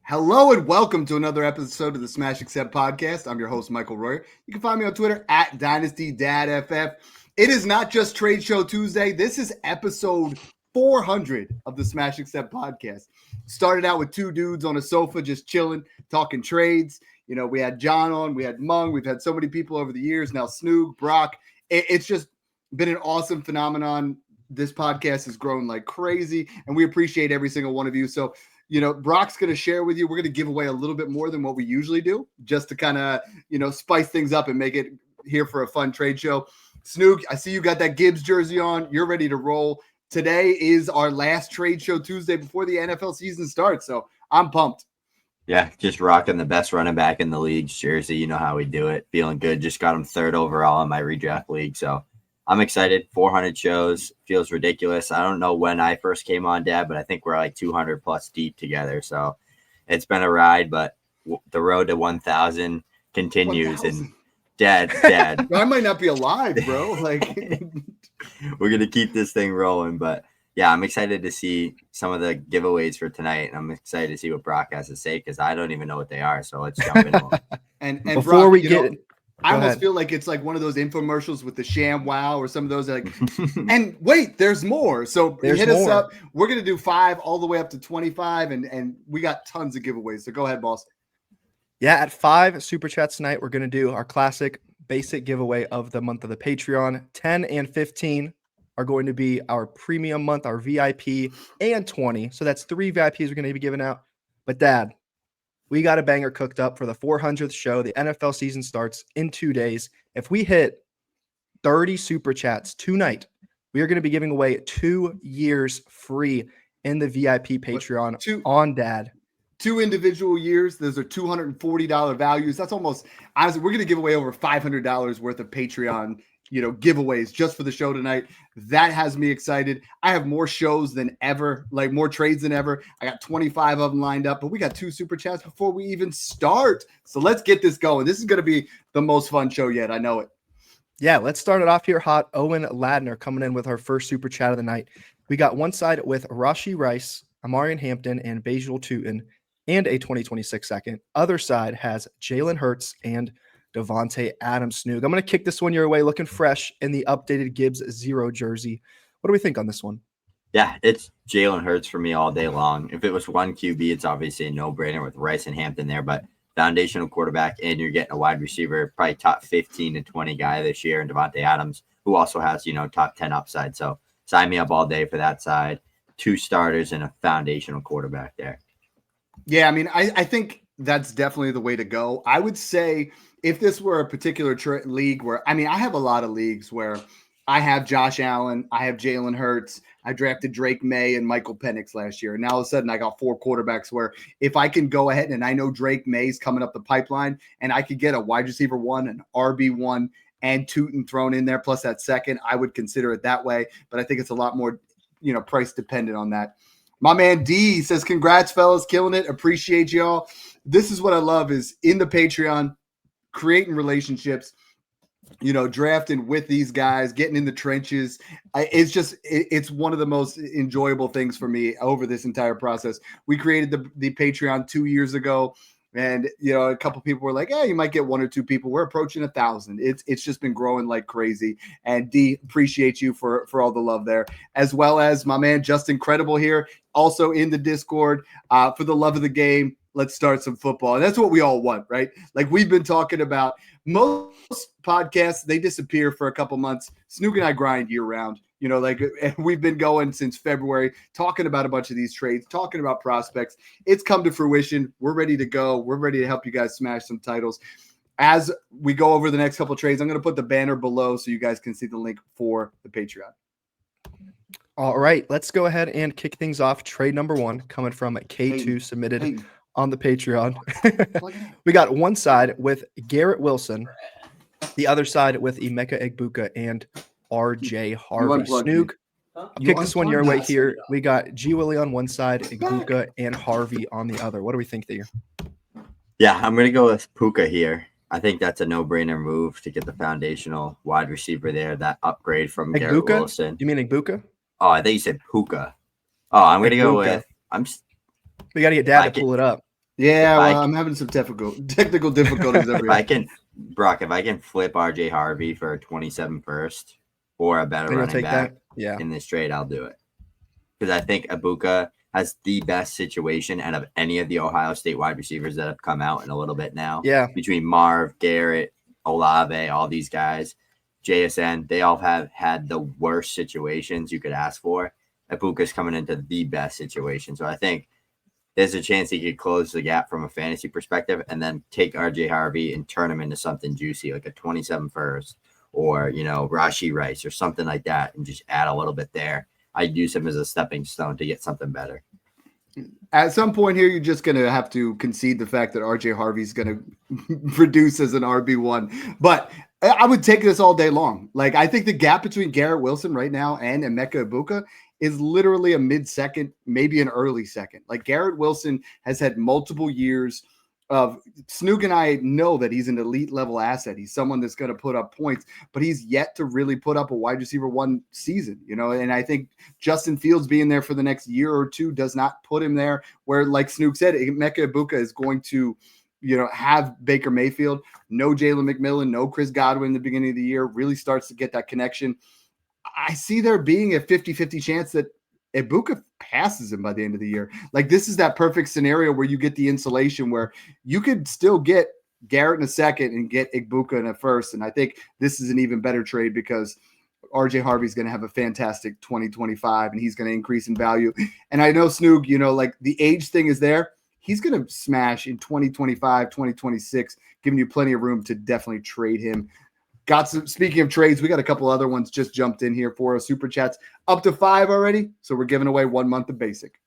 Hello and welcome to another episode of the Smash Accept podcast. I'm your host, Michael Royer. You can find me on Twitter at Dynasty Dad FF. It is not just Trade Show Tuesday. This is episode 400 of the Smash Accept podcast. Started out with two dudes on a sofa just chilling, talking trades. You know, we had John on, we had Mung, we've had so many people over the years. Now Snoog, Broc. It's just been an awesome phenomenon. This podcast has grown like crazy, and we appreciate every single one of you. So, you know, Brock's going to share with you. We're going to give away a little bit more than what we usually do, just to kind of, you know, spice things up and make it here for a fun trade show. Snoog, I see you got that Gibbs jersey on. You're ready to roll. Today is our last trade show Tuesday before the NFL season starts, so I'm pumped. Yeah, just rocking the best running back in the league's jersey. You know how we do it. Feeling good. Just got him third overall in my redraft league, so I'm excited. 400 shows feels ridiculous. I don't know when I first came on, Dad, but I think we're like 200 plus deep together. So it's been a ride, but the road to 1,000 continues. 1,000. And Dad. I might not be alive, bro. Like, we're going to keep this thing rolling. But yeah, I'm excited to see some of the giveaways for tonight. And I'm excited to see what Brock has to say because I don't even know what they are. So let's jump in. and before Brock, we get I almost feel like it's like one of those infomercials with the Sham Wow or some of those like, and wait, there's more. So hit us up. We're going to do 5 all the way up to 25 and we got tons of giveaways. So go ahead, boss. Yeah, at 5 super chats tonight, we're going to do our classic basic giveaway of the month of the Patreon. 10 and 15 are going to be our premium month, our VIP, and 20. So that's 3 VIPs we're going to be giving out. But Dad, we got a banger cooked up for the 400th show. The NFL season starts in 2 days. If we hit 30 super chats tonight, we are going to be giving away 2 years free in the VIP Patreon on Dad. 2 individual years. Those are $240 values. That's almost, honestly, we're going to give away over $500 worth of Patreon, you know, giveaways just for the show tonight. That has me excited. I have more shows than ever, like more trades than ever. I got 25 of them lined up, but we got 2 super chats before we even start. So let's get this going. This is going to be the most fun show yet. I know it. Yeah, let's start it off here hot. Owen Ladner coming in with our first super chat of the night. We got one side with Rashee Rice, Amarian Hampton, and Bajal Tootin, and a 2026 second. Other side has Jalen Hurts and Devontae Adams. Snoog, I'm going to kick this one your way, looking fresh in the updated Gibbs 0 jersey. What do we think on this one? Yeah, it's Jalen Hurts for me all day long. If it was one QB, it's obviously a no-brainer with Rice and Hampton there, but foundational quarterback, and you're getting a wide receiver, probably top 15 to 20 guy this year, and Devontae Adams, who also has, you know, top 10 upside. So sign me up all day for that side. 2 starters and a foundational quarterback there. Yeah, I mean, I think that's definitely the way to go. I would say if this were a particular league where, I mean, I have a lot of leagues where I have Josh Allen, I have Jalen Hurts, I drafted Drake May and Michael Penix last year. And now all of a sudden I got 4 quarterbacks where if I can go ahead and I know Drake May's coming up the pipeline and I could get a wide receiver 1, an RB1, and Tootin thrown in there, plus that second, I would consider it that way. But I think it's a lot more, you know, price dependent on that. My man D says, congrats, fellas, killing it. Appreciate y'all. This is what I love is in the Patreon, creating relationships, you know, drafting with these guys, getting in the trenches. It's one of the most enjoyable things for me over this entire process. We created the Patreon 2 years ago. And, you know, a couple people were like, you might get 1 or 2 people. We're approaching 1,000. It's just been growing like crazy. And D, appreciate you for all the love there, as well as my man, Just Incredible here, also in the Discord for the love of the game. Let's start some football. And that's what we all want, right? Like we've been talking about most podcasts, they disappear for a couple months. Snoog and I grind year round. You know, like we've been going since February, talking about a bunch of these trades, talking about prospects. It's come to fruition. We're ready to go. We're ready to help you guys smash some titles. As we go over the next couple of trades, I'm going to put the banner below so you guys can see the link for the Patreon. All right, let's go ahead and kick things off. Trade number 1 coming from K2 submitted on the Patreon. We got one side with Garrett Wilson, the other side with Emeka Egbuka and RJ Harvey. Snoog, I'll kick this one your way here. We got G. Willie on one side, Egbuka and Harvey on the other. What do we think there? Yeah, I'm going to go with Puka here. I think that's a no-brainer move to get the foundational wide receiver there, that upgrade from Egbuka? Garrett Wilson. You mean Egbuka? Oh, I think you said Puka. Oh, I'm going to go with – we got to get Dad to pull it up. Yeah, If I well, I'm having some technical difficulties over if I here. can, Brock, if I can flip RJ Harvey for a 27 first or a better Then you'll running take back that. Yeah. in this trade, I'll do it. Because I think Ibuka has the best situation out of any of the Ohio State wide receivers that have come out in a little bit now. Yeah. Between Marv, Garrett, Olave, all these guys, JSN, they all have had the worst situations you could ask for. Ibuka's coming into the best situation. So I think there's a chance he could close the gap from a fantasy perspective and then take RJ Harvey and turn him into something juicy, like a 27 first or, Rashi Rice or something like that, and just add a little bit there. I'd use him as a stepping stone to get something better. At some point here, you're just going to have to concede the fact that RJ Harvey's going to produce as an RB1. But I would take this all day long. Like, I think the gap between Garrett Wilson right now and Emeka Ibuka is literally a mid-second, maybe an early second. Like, Garrett Wilson has had multiple years of Snoog, and I know that he's an elite level asset. He's someone that's going to put up points, but he's yet to really put up a wide receiver one season, and I think Justin Fields being there for the next year or two does not put him there where, like Snoog said, Emeka Ibuka is going to, have Baker Mayfield, no Jalen McMillan, no Chris Godwin in the beginning of the year, really starts to get that connection. I see there being a 50-50 chance that Ibuka passes him by the end of the year. Like, this is that perfect scenario where you get the insulation where you could still get Garrett in a second and get Ibuka in a first. And I think this is an even better trade because RJ Harvey's going to have a fantastic 2025 and he's going to increase in value. And I know Snoog, like the age thing is there. He's going to smash in 2025, 2026, giving you plenty of room to definitely trade him. Speaking of trades, we got a couple other ones just jumped in here for us. Super chats up to 5 already. So we're giving away 1 month of basic.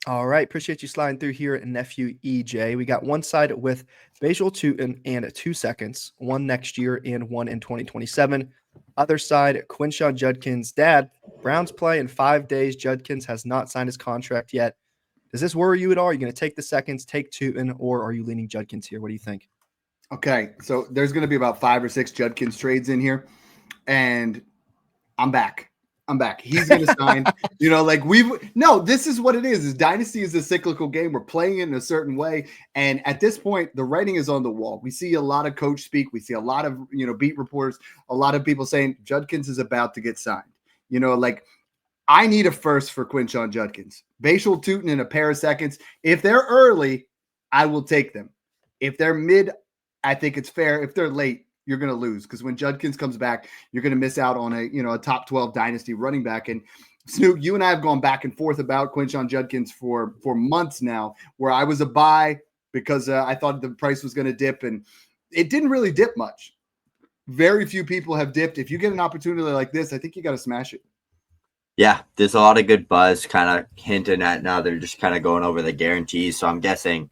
All right. Appreciate you sliding through here, nephew EJ. We got one side with Bajal Tutin and 2 seconds, one next year and one in 2027. Other side, Quinshon Judkins. Dad, Browns play in 5 days. Judkins has not signed his contract yet. Does this worry you at all? Are you going to take the seconds, take Tutin, or are you leaning Judkins here? What do you think? Okay, so there's going to be about 5 or 6 Judkins trades in here, and I'm back. He's going to sign. This is what it is. Dynasty is a cyclical game. We're playing it in a certain way, and at this point, the writing is on the wall. We see a lot of coach speak. We see a lot of beat reporters, a lot of people saying Judkins is about to get signed. I need a first for Quinshon Judkins. Bajal Tutin in a pair of seconds. If they're early, I will take them. If they're mid, I think it's fair. If they're late, you're going to lose because when Judkins comes back, you're going to miss out on a top 12 dynasty running back. And Snoog, you and I have gone back and forth about Quinshon Judkins for months now, where I was a buy because I thought the price was going to dip, and it didn't really dip much. Very few people have dipped. If you get an opportunity like this, I think you got to smash it. Yeah, there's a lot of good buzz kind of hinting at now. They're just kind of going over the guarantees. So I'm guessing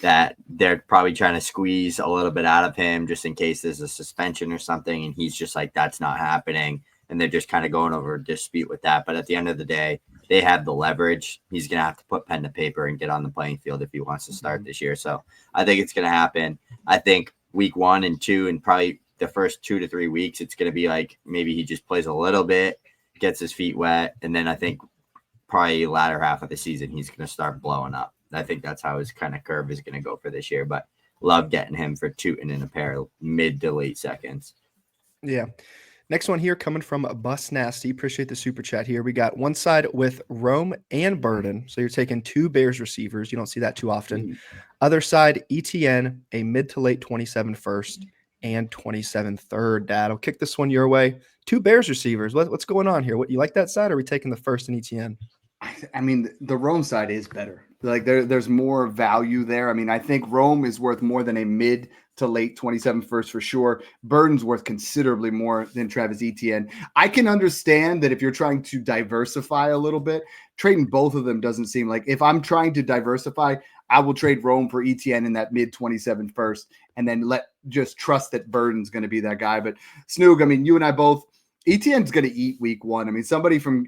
that they're probably trying to squeeze a little bit out of him just in case there's a suspension or something. And he's just like, that's not happening. And they're just kind of going over a dispute with that. But at the end of the day, they have the leverage. He's going to have to put pen to paper and get on the playing field if he wants to start this year. So I think it's going to happen. I think week 1 and 2 and probably the first 2 to 3 weeks, it's going to be like maybe he just plays a little bit, gets his feet wet. And then I think probably latter half of the season, he's going to start blowing up. I think that's how his kind of curve is going to go for this year, but love getting him for Tutin in a pair of mid to late seconds. Yeah. Next one here coming from Bus Nasty. Appreciate the super chat here. We got one side with Rome and Burden. So you're taking 2 Bears receivers. You don't see that too often. Other side, ETN, a mid to late 27 first and 27 third. Dad, I'll kick this one your way. 2 Bears receivers. What's going on here? What, you like that side, or are we taking the first in ETN? I mean, the Rome side is better. Like there's more value there. I mean, I think Rome is worth more than a mid to late 27 first for sure. Burden's worth considerably more than Travis Etienne. I can understand that if you're trying to diversify a little bit, trading both of them doesn't seem like, if I'm trying to diversify, I will trade Rome for Etienne in that mid 27 first, and then just trust that Burden's going to be that guy. But Snoog, I mean, you and I both, Etienne's going to eat week 1. I mean, somebody from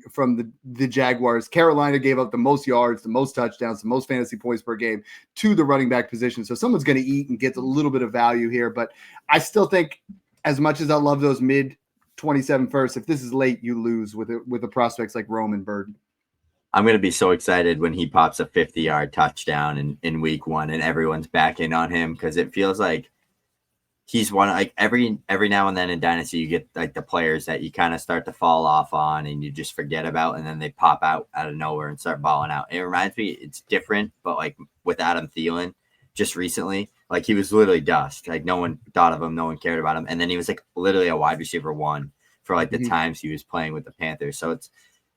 the Jaguars, Carolina gave up the most yards, the most touchdowns, the most fantasy points per game to the running back position. So someone's going to eat and get a little bit of value here. But I still think, as much as I love those mid 27 first, if this is late, you lose with the prospects like Rome and Burden. I'm going to be so excited when he pops a 50-yard touchdown in week 1 and everyone's back in on him, because it feels like he's one, like every now and then in Dynasty, you get like the players that you kind of start to fall off on and you just forget about, and then they pop out of nowhere and start balling out. It reminds me, it's different, but like with Adam Thielen just recently, like he was literally dust. Like no one thought of him, no one cared about him. And then he was like literally a wide receiver 1 for like the times he was playing with the Panthers. So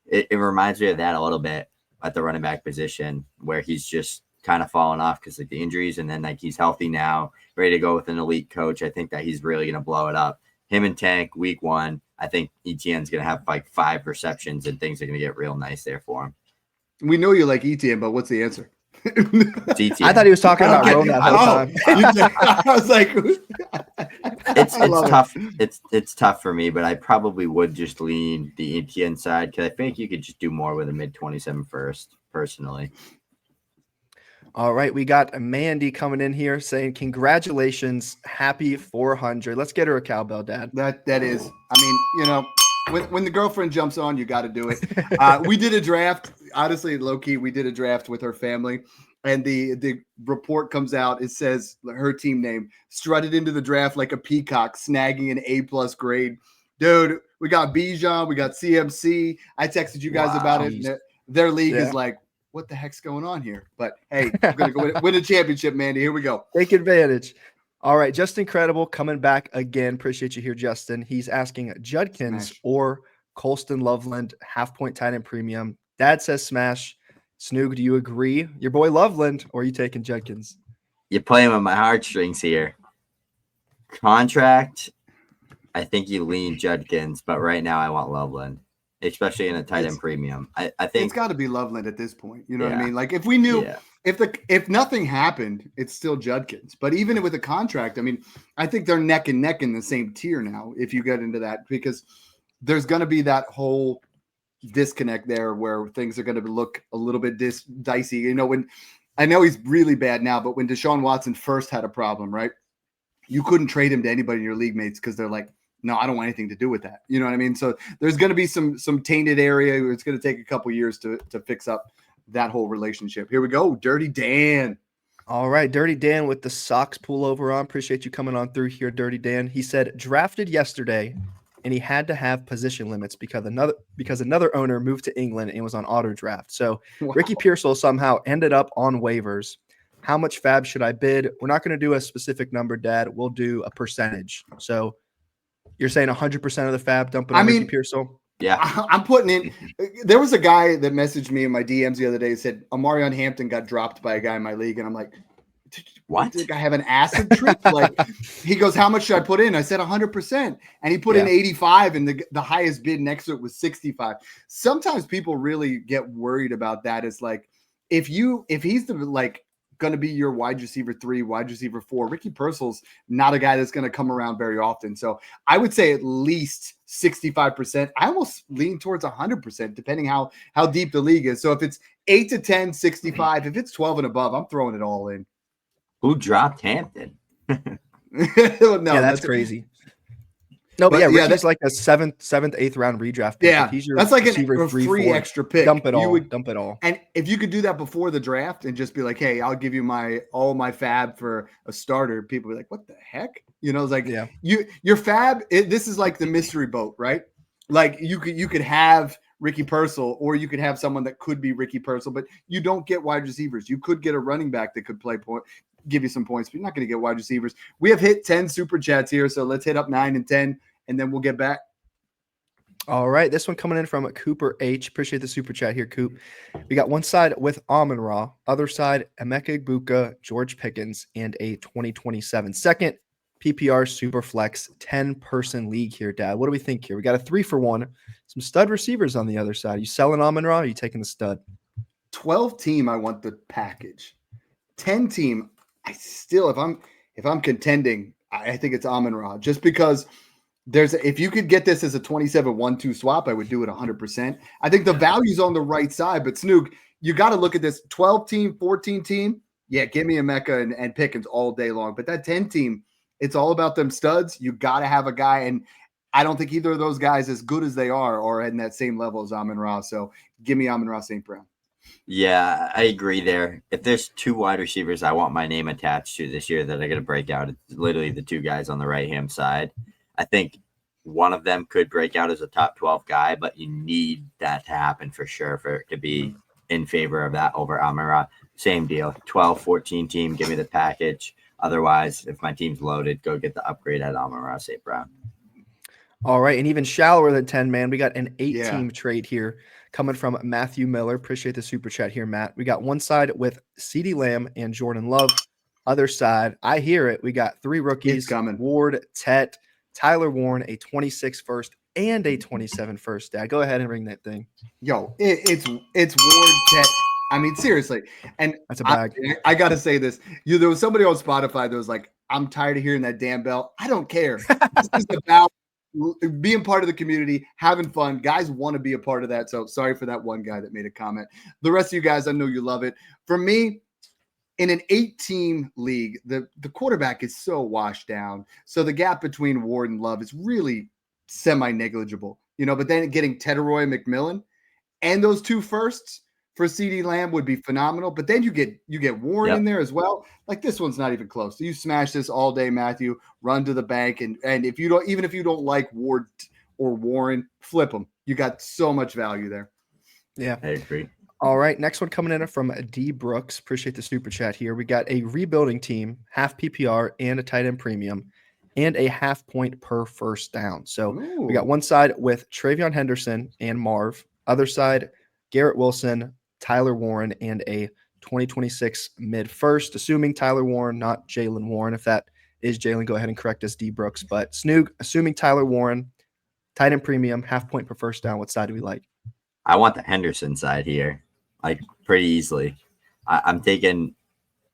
it reminds me of that a little bit at the running back position, where he's just kind of fallen off because like the injuries, and then like he's healthy now, ready to go with an elite coach. I think that he's really going to blow it up. Him and Tank week 1, I think ETN's going to have like 5 receptions and things are going to get real nice there for him. We know you like ETN, but what's the answer? I thought he was talking about Rome that whole time. I was like, it's tough. It's tough for me, but I probably would just lean the ETN side because I think you could just do more with a mid-27 first, personally. All right, we got Mandy coming in here saying, congratulations, happy 400. Let's get her a cowbell, Dad. That is, I mean, you know, when the girlfriend jumps on, you got to do it. We did a draft, honestly, low-key, we did a draft with her family, and the report comes out. It says her team name, strutted into the draft like a peacock, snagging an A+ grade. Dude, we got Bijan, we got CMC. I texted you guys about it. Their league is like, what the heck's going on here? But hey, we're going to go win a championship, Mandy. Here we go. Take advantage. All right, just incredible coming back again. Appreciate you here, Justin. He's asking Judkins or Colston Loveland, half-point tight end premium. Dad says smash. Snoog, do you agree? Your boy Loveland, or are you taking Judkins? You're playing with my heartstrings here. Contract, I think you lean Judkins, but right now I want Loveland, especially in a tight end premium. I think it's got to be Loveland at this point. You know what I mean? Like if we knew if nothing happened, it's still Judkins. But even with a contract, I mean, I think they're neck and neck in the same tier now. If you get into that, because there's going to be that whole disconnect there where things are going to look a little bit dicey. You know, when I know he's really bad now, but when Deshaun Watson first had a problem, right? You couldn't trade him to anybody in your league mates because they're like, no, I don't want anything to do with that. You know what I mean? So there's going to be some tainted area where it's going to take a couple years to fix up that whole relationship. Here we go. Dirty Dan. All right. Dirty Dan with the Sox pullover on. Appreciate you coming on through here, Dirty Dan. He said drafted yesterday and he had to have position limits because another owner moved to England and was on auto draft. So Ricky Pearsall somehow ended up on waivers. How much fab should I bid? We're not going to do a specific number, Dad. We'll do a percentage. So you're saying 100% of the fab dumping on Ricky Pearsall? Yeah. I'm putting in. There was a guy that messaged me in my DMs the other day and said, Amarion Hampton got dropped by a guy in my league. And I'm like, what? Did I have an acid trip? Like, he goes, how much should I put in? I said 100%. And he put in 85, and the highest bid next to it was 65. Sometimes people really get worried about that. It's like, if he's going to be your wide receiver 3, wide receiver 4, Ricky Pearsall's not a guy that's going to come around very often. So I would say at least 65%. I almost lean towards 100%, depending how deep the league is. So if it's 8 to 10, 65, if it's 12 and above, I'm throwing it all in. Who dropped Hampton? That's crazy. No, but Ricky's like a seventh, eighth round redraft pick. Yeah, he's your that's like a 3, free 4. extra pick. Dump it all. And if you could do that before the draft and just be like, hey, I'll give you all my fab for a starter, people be like, what the heck? You know, it's like your fab. This is like the mystery boat, right? Like you could have Ricky Pearsall, or you could have someone that could be Ricky Pearsall, but you don't get wide receivers. You could get a running back that could give you some points, but you're not going to get wide receivers. We have hit 10 super chats here, so let's hit up 9 and 10, and then we'll get back. All right, this one coming in from Cooper H. Appreciate the super chat here, Coop. We got one side with Amon-Ra, other side Emeka Egbuka, George Pickens, and a 2027 second PPR super flex 10-person league here, Dad. What do we think here? We got a 3-for-1, some stud receivers on the other side. You selling Amon-Ra, or are you taking the stud? 12 team, I want the package. 10 team, I still, if I'm contending, I think it's Amon-Ra, just because if you could get this as a 27-1-2 swap, I would do it 100%. I think the value's on the right side, but Snoog, you got to look at this 12 team, 14 team. Yeah, give me Emeka and Pickens all day long. But that 10 team, it's all about them studs. You got to have a guy. And I don't think either of those guys, as good as they are in that same level as Amon-Ra. So give me Amon-Ra St. Brown. Yeah, I agree there. If there's two wide receivers I want my name attached to this year that are going to break out, it's literally the two guys on the right-hand side. I think one of them could break out as a top 12 guy, but you need that to happen for sure for it to be in favor of that over Amon-Ra. Same deal, 12, 14 team, give me the package. Otherwise, if my team's loaded, go get the upgrade at Amon-Ra St. Brown. All right, and even shallower than 10, man. We got an 8-team trade here coming from Matthew Miller. Appreciate the super chat here, Matt. We got one side with CeeDee Lamb and Jordan Love. Other side, I hear it. We got 3 rookies, Ward, Tet, Tyler Warren, a 26 first and a 27 first. Dad, go ahead and ring that thing. Yo, it's Ward, Tet. I mean, seriously. And that's a bag. I got to say this. There was somebody on Spotify that was like, I'm tired of hearing that damn bell. I don't care. This is about being part of the community, having fun. Guys want to be a part of that. So sorry for that one guy that made a comment. The rest of you guys, I know you love it. For me, in an 8-team league, the quarterback is so washed down. So the gap between Ward and Love is really semi-negligible, but then getting Tedroy McMillan and those 2 firsts for CeeDee Lamb would be phenomenal. But then you get Warren in there as well. Like, this one's not even close. So you smash this all day, Matthew, run to the bank. And if you don't like Ward or Warren, flip them. You got so much value there. Yeah, I agree. All right, next one coming in from D Brooks. Appreciate the super chat here. We got a rebuilding team, half PPR and a tight end premium, and a half point per first down. So we got one side with Travion Henderson and Marv. Other side, Garrett Wilson, Tyler Warren, and a 2026 mid first, assuming Tyler Warren, not Jalen Warren. If that is Jalen, go ahead and correct us, D Brooks. But Snoog, assuming Tyler Warren, tight end premium, half point per first down, what side do we like? I want the Henderson side here, like pretty easily. I'm taking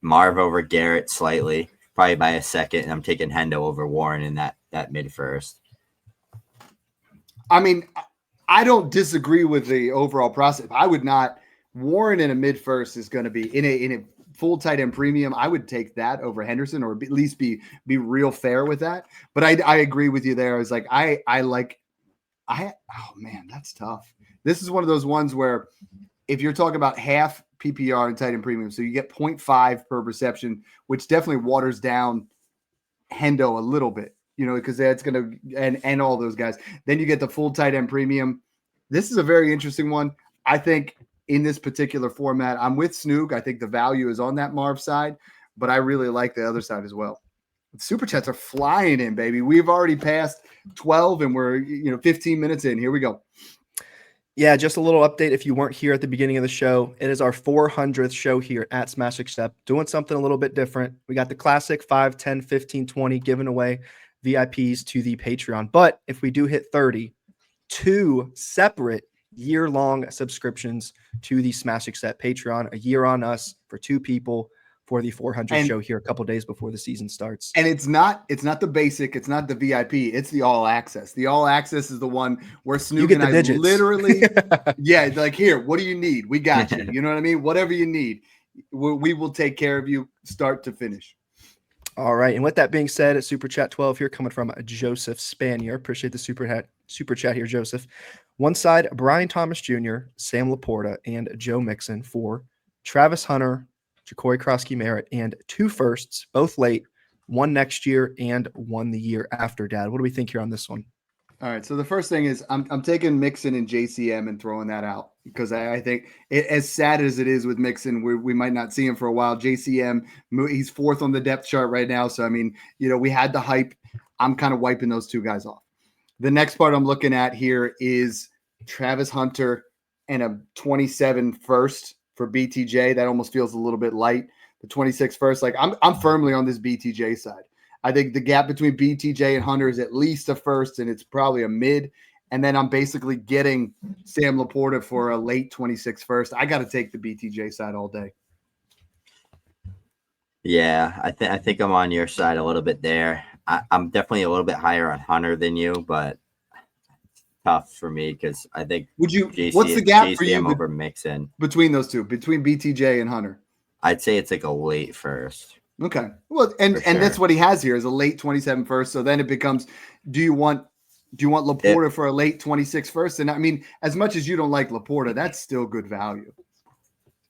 Marv over Garrett slightly, probably by a second, and I'm taking Hendo over Warren in that mid first. I mean, I don't disagree with the overall process. I would not. Warren in a mid first is going to be in a full tight end premium. I would take that over Henderson, or at least be real fair with that. But I agree with you there. I was like, oh man, that's tough. This is one of those ones where if you're talking about half PPR and tight end premium, so you get 0.5 per reception, which definitely waters down Hendo a little bit, because that's going to, and all those guys. Then you get the full tight end premium. This is a very interesting one. I think in this particular format, I'm with Snoog. I think the value is on that Marv side, but I really like the other side as well. Super chats are flying in, baby. We've already passed 12 and we're 15 minutes in. Here we go. Yeah, just a little update. If you weren't here at the beginning of the show, it is our 400th show here at Smash Accept, doing something a little bit different. We got the classic 5, 10, 15, 20 giving away VIPs to the Patreon. But if we do hit 30, 2 separate year-long subscriptions to the Smash Accept Patreon, a year on us for 2 people for the 400th show here a couple days before the season starts. And it's not the basic, it's not the VIP, it's the all access. The all access is the one where Snoog and I literally, like, here, what do you need? We got you. You know what I mean? Whatever you need, we will take care of you start to finish. All right. And with that being said, Super Chat 12 here coming from Joseph Spanier. Appreciate the super chat here, Joseph. One side, Brian Thomas Jr., Sam LaPorta, and Joe Mixon for Travis Hunter, Ja'Cory Krosky-Merritt, and 2 firsts, both late, 1 next year and 1 the year after, Dad. What do we think here on this one? All right. So the first thing is I'm taking Mixon and JCM and throwing that out because I think as sad as it is with Mixon, we might not see him for a while. JCM, he's 4th on the depth chart right now. So, I mean, we had the hype. I'm kind of wiping those 2 guys off. The next part I'm looking at here is Travis Hunter and a 27 first for BTJ. That almost feels a little bit light. The 26 first, like I'm firmly on this BTJ side. I think the gap between BTJ and Hunter is at least a first, and it's probably a mid. And then I'm basically getting Sam LaPorta for a late 26 first. I got to take the BTJ side all day. Yeah, I think I'm on your side a little bit there. I'm definitely a little bit higher on Hunter than you, but tough for me because I think what's the gap for you over Mixon between those 2, between BTJ and Hunter? I'd say it's like a late first. Okay. Well, and that's what he has here is a late 27 first. So then it becomes, do you want Do you want LaPorta for a late 26 first? And I mean, as much as you don't like LaPorta, that's still good value.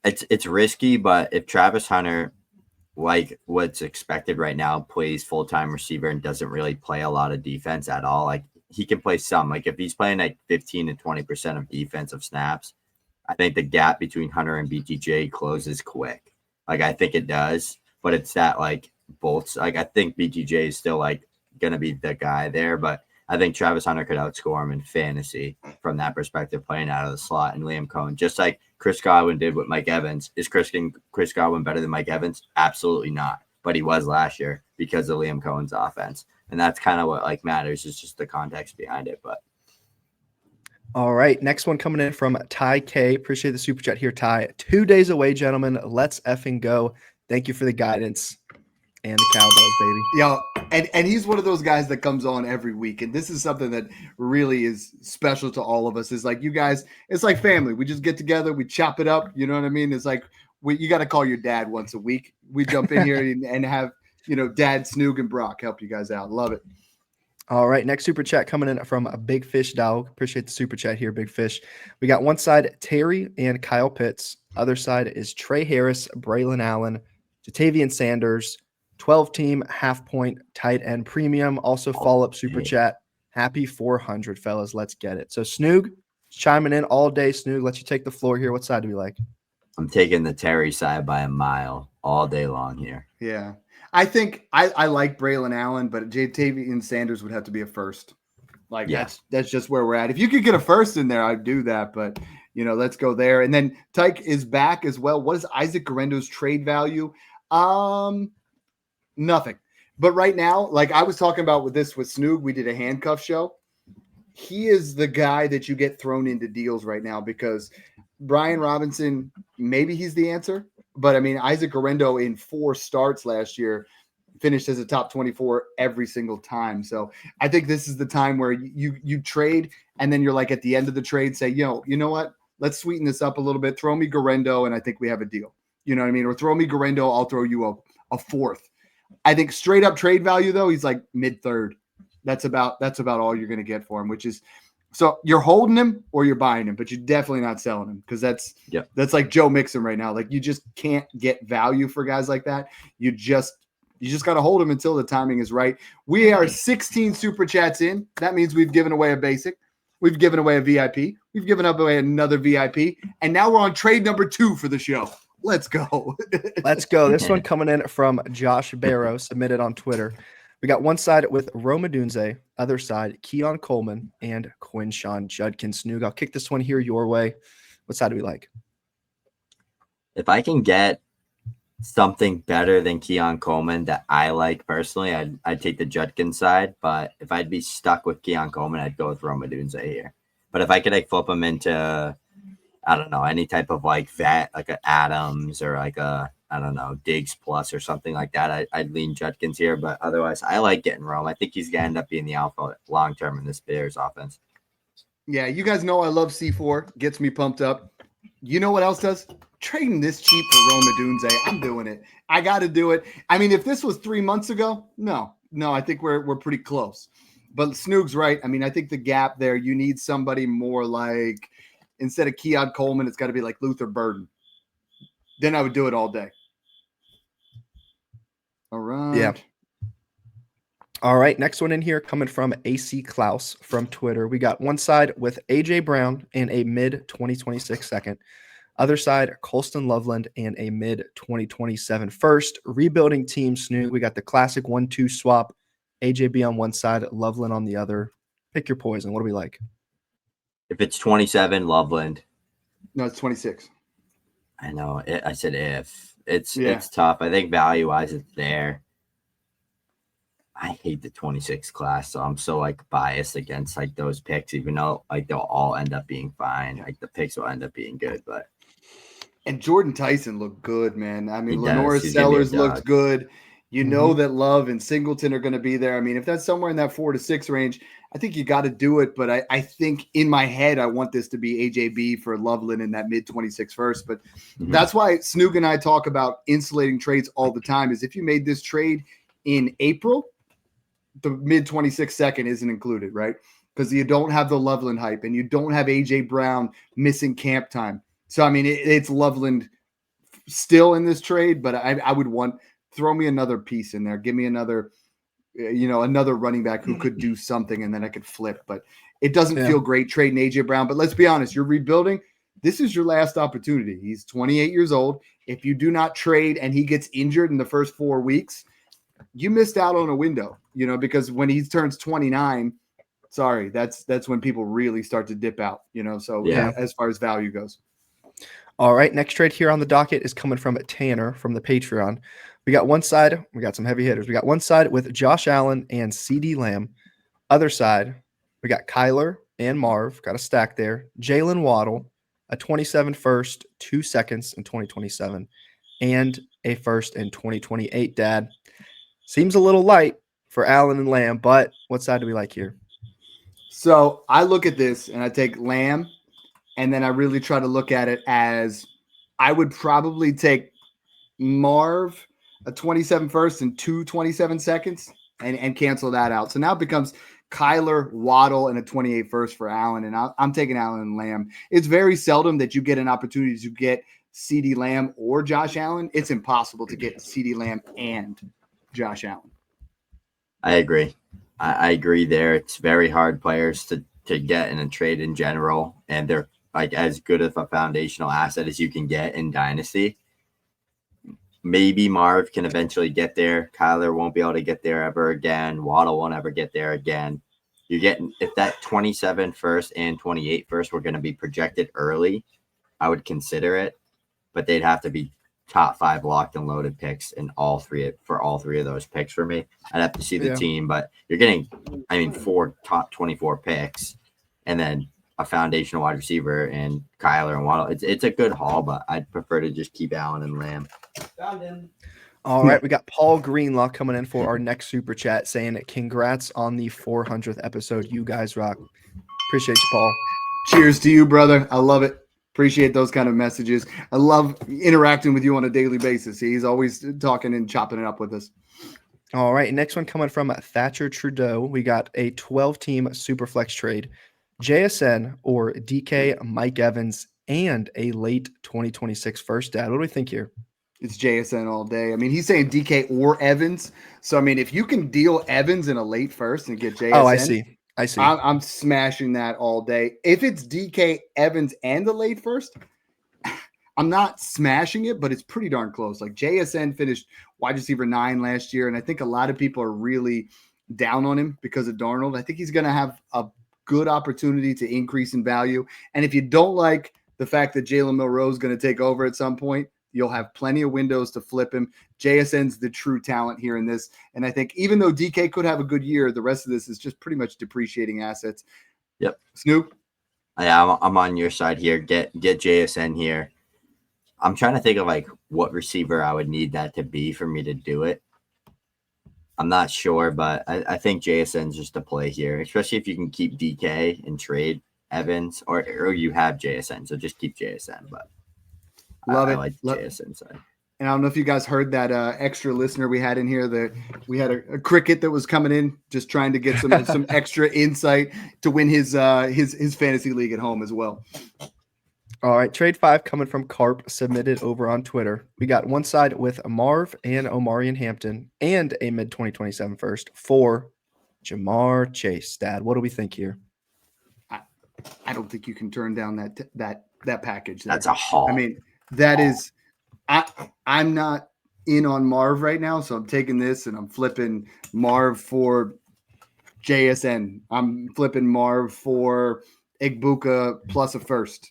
It's risky, but if Travis Hunter, like what's expected right now, plays full-time receiver and doesn't really play a lot of defense at all, like he can play some. Like if he's playing like 15 to 20% of defensive snaps, I think the gap between Hunter and BTJ closes quick. Like I think it does, but it's that like both. Like I think BTJ is still like gonna be the guy there, but I think Travis Hunter could outscore him in fantasy from that perspective, playing out of the slot. And Liam Cohen, just like Chris Godwin did with Mike Evans. Is Chris Godwin better than Mike Evans? Absolutely not. But he was last year because of Liam Cohen's offense. And that's kind of what like matters, is just the context behind it. But all right, next one coming in from Ty K. Appreciate the super chat here, Ty. 2 days away, gentlemen. Let's effing go. Thank you for the guidance and the Cowboys, baby. Yo, and he's one of those guys that comes on every week, and this is something that really is special to all of us. Is like you guys, it's like family. We just get together, we chop it up. You know what I mean? It's like you got to call your dad once a week. We jump in here and have Dad Snoog and Brock help you guys out. Love it. All right, next super chat coming in from a Big Fish Dog. Appreciate the super chat here, Big Fish. We got one side Terry and Kyle Pitts. Other side is Trey Harris, Braylon Allen, Jatavian Sanders. 12-team half-point tight end premium. Also follow-up super chat. Happy 400, fellas. Let's get it. So Snoog chiming in all day. Snoog, let you take the floor here. What side do we like? I'm taking the Terry side by a mile all day long here. Yeah. I think I like Braylon Allen, but Jatavian Sanders would have to be a first. Like that's just where we're at. If you could get a first in there, I'd do that. But let's go there. And then Tyke is back as well. What is Isaac Guerendo's trade value? Nothing. But right now, like I was talking about with Snoog, we did a handcuff show. He is the guy that you get thrown into deals right now because Brian Robinson, maybe he's the answer. But I mean, Isaac Guerendo in 4 starts last year finished as a top 24 every single time. So I think this is the time where you trade, and then you're like at the end of the trade, say, you know what? Let's sweeten this up a little bit. Throw me Guerendo, and I think we have a deal. You know what I mean? Or throw me Guerendo, I'll throw you a fourth. I think straight up trade value, though, he's like mid-third. That's about all you're going to get for him, which is so you're holding him or you're buying him, but you're definitely not selling him because that's like Joe Mixon right now. Like you just can't get value for guys like that. You just got to hold him until the timing is right. We are 16 super chats in. That means we've given away a basic. We've given away a VIP. We've given away another VIP. And now we're on trade number 2 for the show. Let's go. Let's go. This one coming in from Josh Barrow, submitted on Twitter. We got one side with Rome Odunze, other side Keon Coleman and Quinshawn Judkins. Snoog, I'll kick this one here your way. What side do we like? If I can get something better than Keon Coleman that I like personally, I'd take the Judkins side. But if I'd be stuck with Keon Coleman, I'd go with Rome Odunze here. But if I could flip him into I don't know, any type of like vet, like an Adams or like a, I don't know, Diggs plus or something like that, I'd lean Judkins here. But otherwise, I like getting Rome. I think he's going to end up being the alpha long term in this Bears offense. Yeah, you guys know I love C4. Gets me pumped up. You know what else does? Trading this cheap for Rome Odunze. I'm doing it. I got to do it. I mean, if this was 3 months ago, no, I think we're pretty close. But Snoog's right. I mean, I think the gap there, you need somebody more like, instead of Keon Coleman, it's got to be like Luther Burden. Then I would do it all day. All right. Yeah. All right. Next one in here coming from AC Klaus from Twitter. We got one side with AJ Brown and a mid-2026 second. Other side, Colston Loveland and a mid-2027 first. Rebuilding team, Snoog. We got the classic 1-2 swap. AJB on one side, Loveland on the other. Pick your poison. What do we like? If it's 27, Loveland. No, it's 26. I know. I said if. It's tough. I think value-wise it's there. I hate the 26 class, so I'm so biased against those picks, even though they'll all end up being fine. The picks will end up being good, but. And Jordan Tyson looked good, man. I mean, Lenore He's Sellers looked good. You know that Love and Singleton are going to be there. I mean, if that's somewhere in that 4 to 6 range, I think you got to do it. But I think in my head, I want this to be AJB for Loveland in that mid-26 first. But that's why Snoog and I talk about insulating trades all the time, is if you made this trade in April, the mid-26 second isn't included, right? because you don't have the Loveland hype and you don't have A.J. Brown missing camp time. So, I mean, it's Loveland still in this trade, but I would throw me another piece in there. Give me another running back who could do something, and then I could flip. But it doesn't feel great trading A.J. Brown. But let's be honest, you're rebuilding. This is your last opportunity. He's 28 years old. If you do not trade and he gets injured in the first 4 weeks, you missed out on a window, because when he turns 29, sorry, that's when people really start to dip out, so as far as value goes. All right, next trade here on the docket is coming from Tanner from the Patreon. We got one side, we got some heavy hitters. We got one side with Josh Allen and CeeDee Lamb. Other side, we got Kyler and Marv, got a stack there. Jalen Waddle, a 27 first, 2 seconds in 2027, and a first in 2028, Dad. Seems a little light for Allen and Lamb, but what side do we like here? So I look at this and I take Lamb, and then I really try to look at it as I would probably take Marv, a 27 first and 2 27 seconds, and cancel that out. So now it becomes Kyler, Waddle, and a 28 first for Allen, and I'm taking Allen and Lamb. It's very seldom that you get an opportunity to get CeeDee Lamb or Josh Allen. It's impossible to get CeeDee Lamb and Josh Allen. I agree. I agree there. It's very hard players to get in a trade in general, and they're like as good of a foundational asset as you can get in Dynasty. Maybe Marv can eventually get there. Kyler won't be able to get there ever again. Waddle won't ever get there again. You're getting, if that 27 first and 28 first were going to be projected early, I would consider it, but they'd have to be top 5 locked and loaded picks in all three of those picks for me. I'd have to see the team, but you're getting, 4 top 24 picks and then a foundational wide receiver and Kyler and Waddle. It's a good haul, but I'd prefer to just keep Allen and Lamb. Found him. All right, we got Paul Greenlaw coming in for our next super chat saying congrats on the 400th episode. You guys rock. Appreciate you, Paul. Cheers to you, brother. I love it. Appreciate those kind of messages. I love interacting with you on a daily basis. He's always talking and chopping it up with us. All right, next one coming from Thatcher Trudeau. We got a 12-team super flex trade. JSN or DK, Mike Evans, and a late 2026 first, Dad. What do we think here? It's JSN all day. I mean, he's saying DK or Evans. So, I mean, if you can deal Evans in a late first and get JSN. Oh, I see. I'm smashing that all day. If it's DK, Evans, and the late first, I'm not smashing it, but it's pretty darn close. Like JSN finished wide receiver 9 last year, and I think a lot of people are really down on him because of Darnold. I think he's going to have a good opportunity to increase in value. And if you don't like the fact that Jalen Milroe is going to take over at some point, you'll have plenty of windows to flip him. JSN's the true talent here in this. And I think even though DK could have a good year, the rest of this is just pretty much depreciating assets. Yep. Snoog? Yeah, I'm on your side here. Get JSN here. I'm trying to think of like what receiver I would need that to be for me to do it. I'm not sure, but I think JSN's just a play here, especially if you can keep DK and trade Evans or you have JSN. So just keep JSN, but Love I it. like JSN side. And I don't know if you guys heard that extra listener we had in here. That we had a cricket that was coming in, just trying to get some extra insight to win his fantasy league at home as well. All right, trade 5 coming from Carp, submitted over on Twitter. We got one side with Marv and Omari and Hampton, and a mid 2027 first for Jamar Chase. Dad, what do we think here? I don't think you can turn down that package. That's a haul. I mean, that is. I'm not in on Marv right now, so I'm taking this and I'm flipping Marv for JSN. I'm flipping Marv for Igbuka plus a first.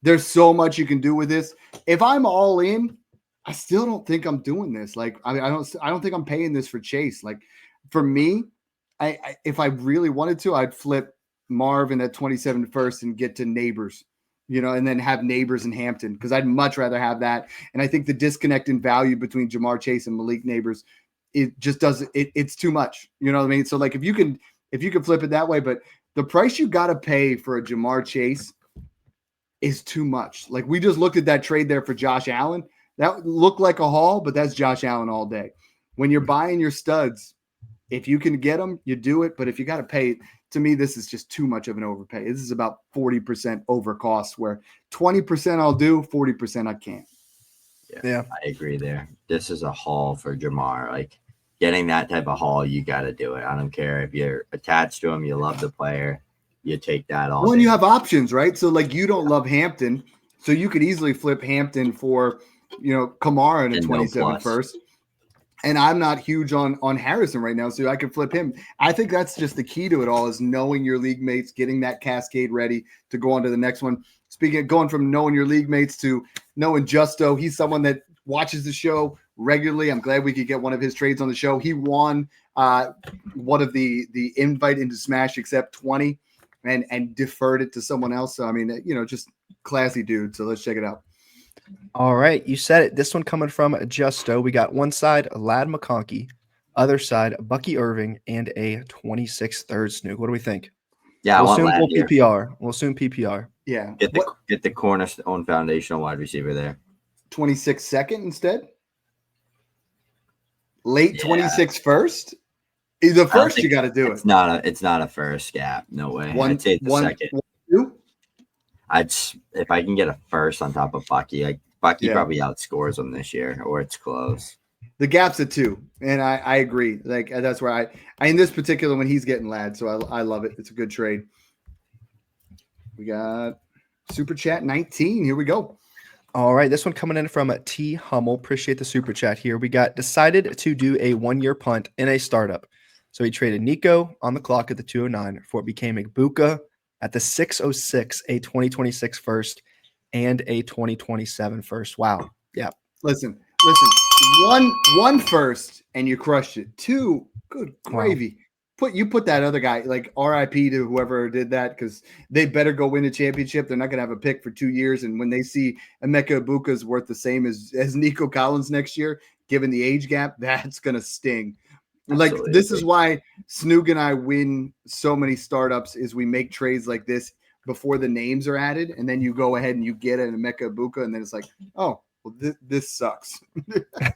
There's so much you can do with this. If I'm all in, I still don't think I'm doing this. Like I don't think I'm paying this for Chase. Like for me, if I really wanted to, I'd flip Marv in that 27 first and get to Nabers. And then have Nabers and Hampton, because I'd much rather have that. And I think the disconnect in value between Jamar Chase and Malik Nabers, it just doesn't. It's too much. You know what I mean? So like if you can flip it that way, but the price you got to pay for a Jamar Chase is too much. Like we just looked at that trade there for Josh Allen. That looked like a haul, but that's Josh Allen all day. When you're buying your studs, If you can get them, you do it. But if you got to pay it, to me, this is just too much of an overpay. This is about 40% over cost, where 20% I'll do, 40% I can't. Yeah, I agree there. This is a haul for Jamar. Like, getting that type of haul, you got to do it. I don't care if you're attached to him, you love the player, you take that all. Well, and you have options, right? So, like, you don't love Hampton, so you could easily flip Hampton for, Kamara in a 27 first. And I'm not huge on Harrison right now, so I can flip him. I think that's just the key to it all, is knowing your league mates, getting that cascade ready to go on to the next one. Speaking of going from knowing your league mates to knowing Justo, he's someone that watches the show regularly. I'm glad we could get one of his trades on the show. He won one of the invite into Smash Accept 20 and deferred it to someone else. So, I mean, just classy dude. So let's check it out. All right, you said it. This one coming from Justo. We got one side, Lad McConkey, other side, Bucky Irving, and a 26 third Snoog. What do we think? Yeah, we'll I want assume Lad here. PPR. We'll assume PPR. Yeah. Get the cornerstone foundational wide receiver there. 26 second instead? Late 26 first? The first you got to do it. It's not a first gap. No way. I'd say it's the second. 2? If I can get a first on top of Bucky, like Bucky probably outscores him this year, or it's close. The gap's a 2, and I agree. Like, that's where I in this particular one, he's getting Lad, so I love it. It's a good trade. We got Super Chat 19. Here we go. All right, this one coming in from T Hummel. Appreciate the Super Chat here. We got decided to do a 1-year punt in a startup. So he traded Nico on the clock at the 209 before it became Igbuka at the 606, a 2026 first and a 2027 first. Wow. Yeah. Listen. One first and you crushed it. 2, good gravy. Wow. You put that other guy, like, RIP to whoever did that, because they better go win a championship. They're not going to have a pick for 2 years. And when they see Emeka Ibuka is worth the same as Nico Collins next year, given the age gap, that's going to sting. Absolutely. Like, this is why Snoog and I win so many startups, is we make trades like this before the names are added. And then you go ahead and you get an Emeka Ibuka, and then it's like, oh, well, this sucks.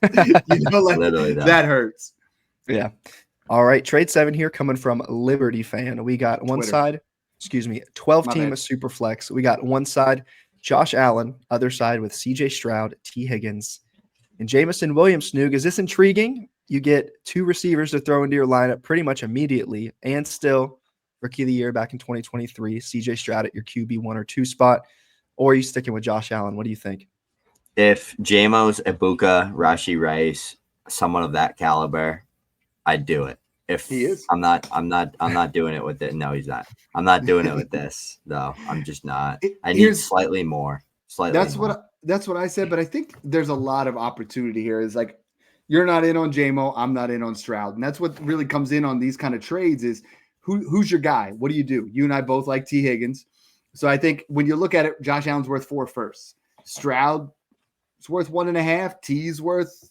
That hurts. Yeah. All right. Trade 7 here coming from Liberty Fan. We got one side, 12-team super flex. We got one side, Josh Allen, other side with CJ Stroud, T. Higgins, and Jameson Williams. Snoog, is this intriguing? You get 2 receivers to throw into your lineup pretty much immediately, and still Rookie of the Year back in 2023, CJ Stroud at your QB 1 or 2 spot, or are you sticking with Josh Allen? What do you think? If Jamos, Ibuka, Rashee Rice, someone of that caliber, I'd do it. If he is, I'm not doing it with it. No, he's not. I'm not doing it with this, though. I'm just not. I need slightly more. That's what I said. But I think there's a lot of opportunity here. Is like, you're not in on JMO, I'm not in on Stroud, and that's what really comes in on these kind of trades. Is who's your guy? What do? You and I both like T. Higgins, so I think when you look at it, Josh Allen's worth 4 firsts. Stroud, it's worth 1.5. T's worth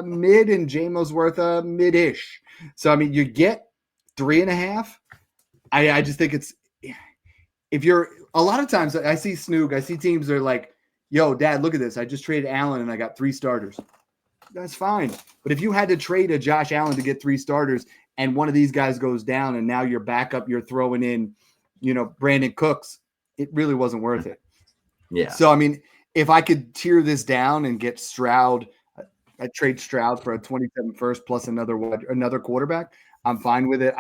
mid, and JMO's worth mid-ish. So, I mean, you get 3.5. I just think it's, if you're, a lot of times I see Snoog, I see teams that are like, yo, Dad, look at this. I just traded Allen and I got 3 starters. That's fine. But if you had to trade a Josh Allen to get 3 starters and one of these guys goes down and now your backup, you're throwing in, Brandon Cooks, it really wasn't worth it. Yeah. So, I mean, if I could tear this down and get Stroud, I trade Stroud for a 27 first plus another quarterback, I'm fine with it.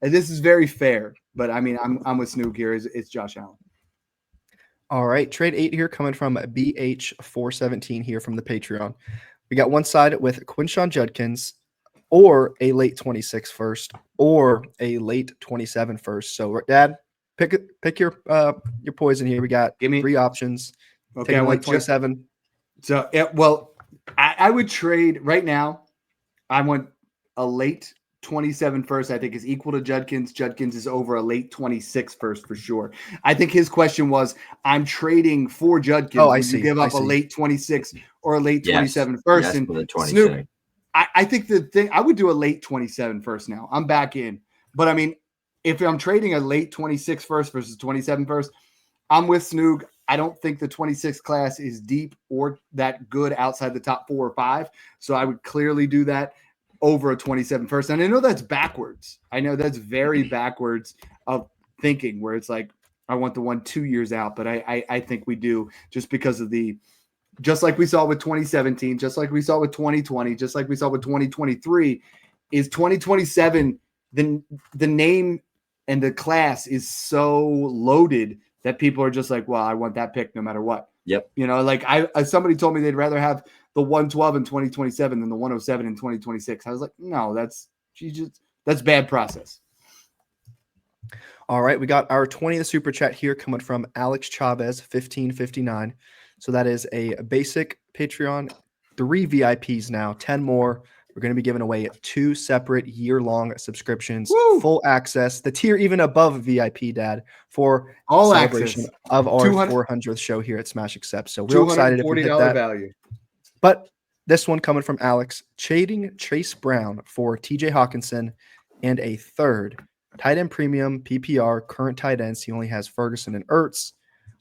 This is very fair, but I mean, I'm with Snoog here. It's Josh Allen. All right. Trade 8 here coming from BH417 here from the Patreon. We got one side with Quinshon Judkins, or a late 26 first, or a late 27 first. So, Dad, pick your poison here. We got 3 options. Okay, late 27. So, well, I would trade right now. I want a late 27 first, I think, is equal to Judkins. Judkins is over a late 26 first for sure. I think his question was, I'm trading for Judkins. Oh, I see. You give up a late 26 or a late 27 first. Yes, and Snoog, I think the thing, I would do a late 27 first now. I'm back in. But I mean, if I'm trading a late 26 first versus 27 first, I'm with Snoog. I don't think the 26 class is deep or that good outside the top 4 or 5. So I would clearly do that. over a 27 first. And I know that's backwards. I know that's very backwards of thinking, where it's like, I want the one 2 years out, but I think we do, just because of just like we saw with 2017, just like we saw with 2020, just like we saw with 2023, is 2027, the name and the class is so loaded that people are just like, well, I want that pick no matter what. Yep. Like somebody told me they'd rather have the 112 in 2027 than the 107 in 2026. I was like, no, that's bad process. All right, we got our 20th super chat here coming from Alex Chavez, 1559. So that is a basic Patreon, 3 VIPs now, 10 more. We're going to be giving away 2 separate year-long subscriptions, Woo! Full access, the tier even above VIP, Dad, for all celebration access of our 400th show here at Smash Accept. So we're excited if we hit $240 that. value. But this one coming from Alex, trading Chase Brown for TJ Hockenson and a third tight end premium PPR current tight ends. He only has Ferguson and Ertz.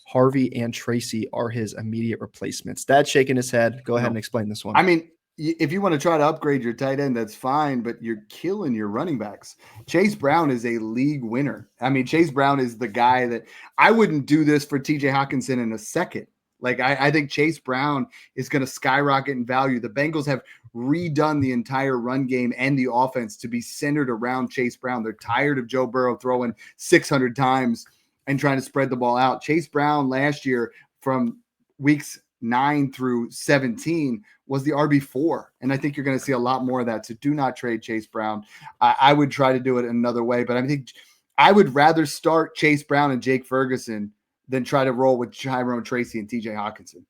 Harvey and Tracy are his immediate replacements. Dad's shaking his head. Go ahead and explain this one. I mean, if you want to try to upgrade your tight end, that's fine, but you're killing your running backs. Chase Brown is a league winner. I mean, Chase Brown is the guy that I wouldn't do this for TJ Hockenson in a second. Like, I think Chase Brown is going to skyrocket in value. The Bengals have redone the entire run game and the offense to be centered around Chase Brown. They're tired of Joe Burrow throwing 600 times and trying to spread the ball out. Chase Brown last year, from weeks 9 through 17, was the RB4. And I think you're going to see a lot more of that. So do not trade Chase Brown. I would try to do it another way, but I think I would rather start Chase Brown and Jake Ferguson than try to roll with Tyrone Tracy and TJ Hockenson.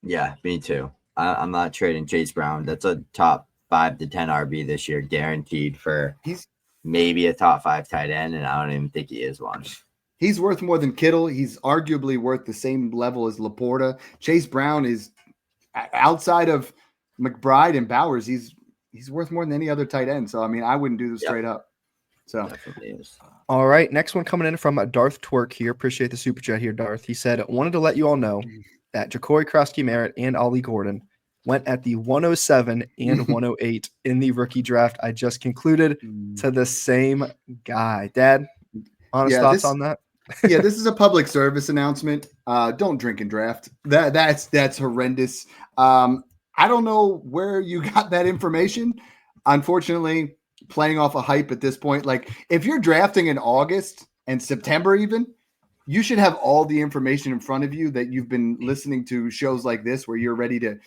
Yeah, me too. I'm not trading Chase Brown. That's a top 5 to 10 RB this year, guaranteed, for maybe a top 5 tight end, and I don't even think he is one. He's worth more than Kittle. He's arguably worth the same level as LaPorta. Chase Brown is, outside of McBride and Bowers, he's worth more than any other tight end. So, I mean, I wouldn't do this straight up. So, definitely is. All right, next one coming in from Darth Twerk here. Appreciate the super chat here, Darth. He said, wanted to let you all know that Ja'Cory Krosky-Merritt and Ollie Gordon went at the 107 and 108 in the rookie draft I just concluded to the same guy. Dad, honest thoughts on that? Yeah, this is a public service announcement. Don't drink and draft. That's horrendous. I don't know where you got that information. Unfortunately, playing off a hype at this point, like if you're drafting in August and September even, you should have all the information in front of you that you've been listening to shows like this where you're ready to.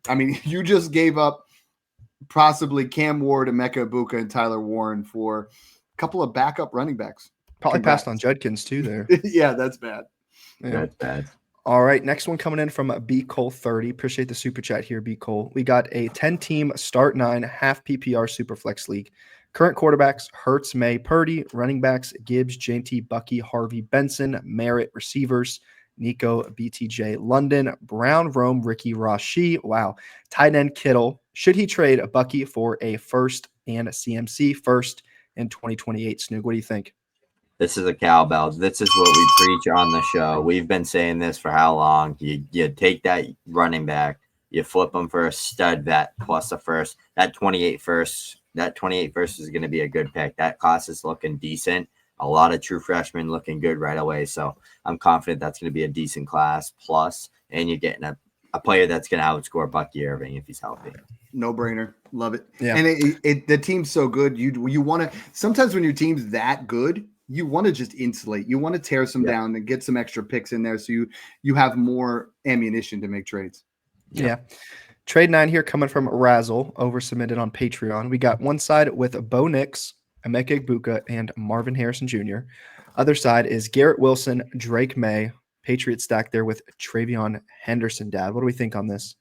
I mean, you just gave up possibly Cam Ward, Emeka Ibuka, and Tyler Warren for a couple of backup running backs. Probably passed on Judkins too there. Yeah, that's bad. Yeah. That's bad. All right, next one coming in from B Cole 30. Appreciate the super chat here, B Cole. We got a 10-team start 9 half PPR Superflex league. Current quarterbacks: Hurts, May, Purdy. Running backs: Gibbs, JT, Bucky, Harvey, Benson. Merritt. Receivers: Nico, BTJ, London, Brown, Rome, Ricky, Rashi. Wow. Tight end: Kittle. Should he trade a Bucky for a first and a CMC first in 2028? Snoog, what do you think? This is a cowbell. This is what we preach on the show. We've been saying this for how long? You take that running back, you flip them for a stud vet plus a first. That 28 first is going to be a good pick. That class is looking decent. A lot of true freshmen looking good right away. So I'm confident that's going to be a decent class plus, and you're getting a player that's going to outscore Bucky Irving if he's healthy. No brainer. Love it. Yeah. And the team's so good. You want to, sometimes when your team's that good, you want to just insulate. You want to tear some down and get some extra picks in there so you have more ammunition to make trades. Yeah. Trade 9 here coming from Razzle, over submitted on Patreon. We got one side with Bo Nix, Emeka Ibuka, and Marvin Harrison Jr. Other side is Garrett Wilson, Drake May, Patriot stack there with Travion Henderson. Dad, what do we think on this?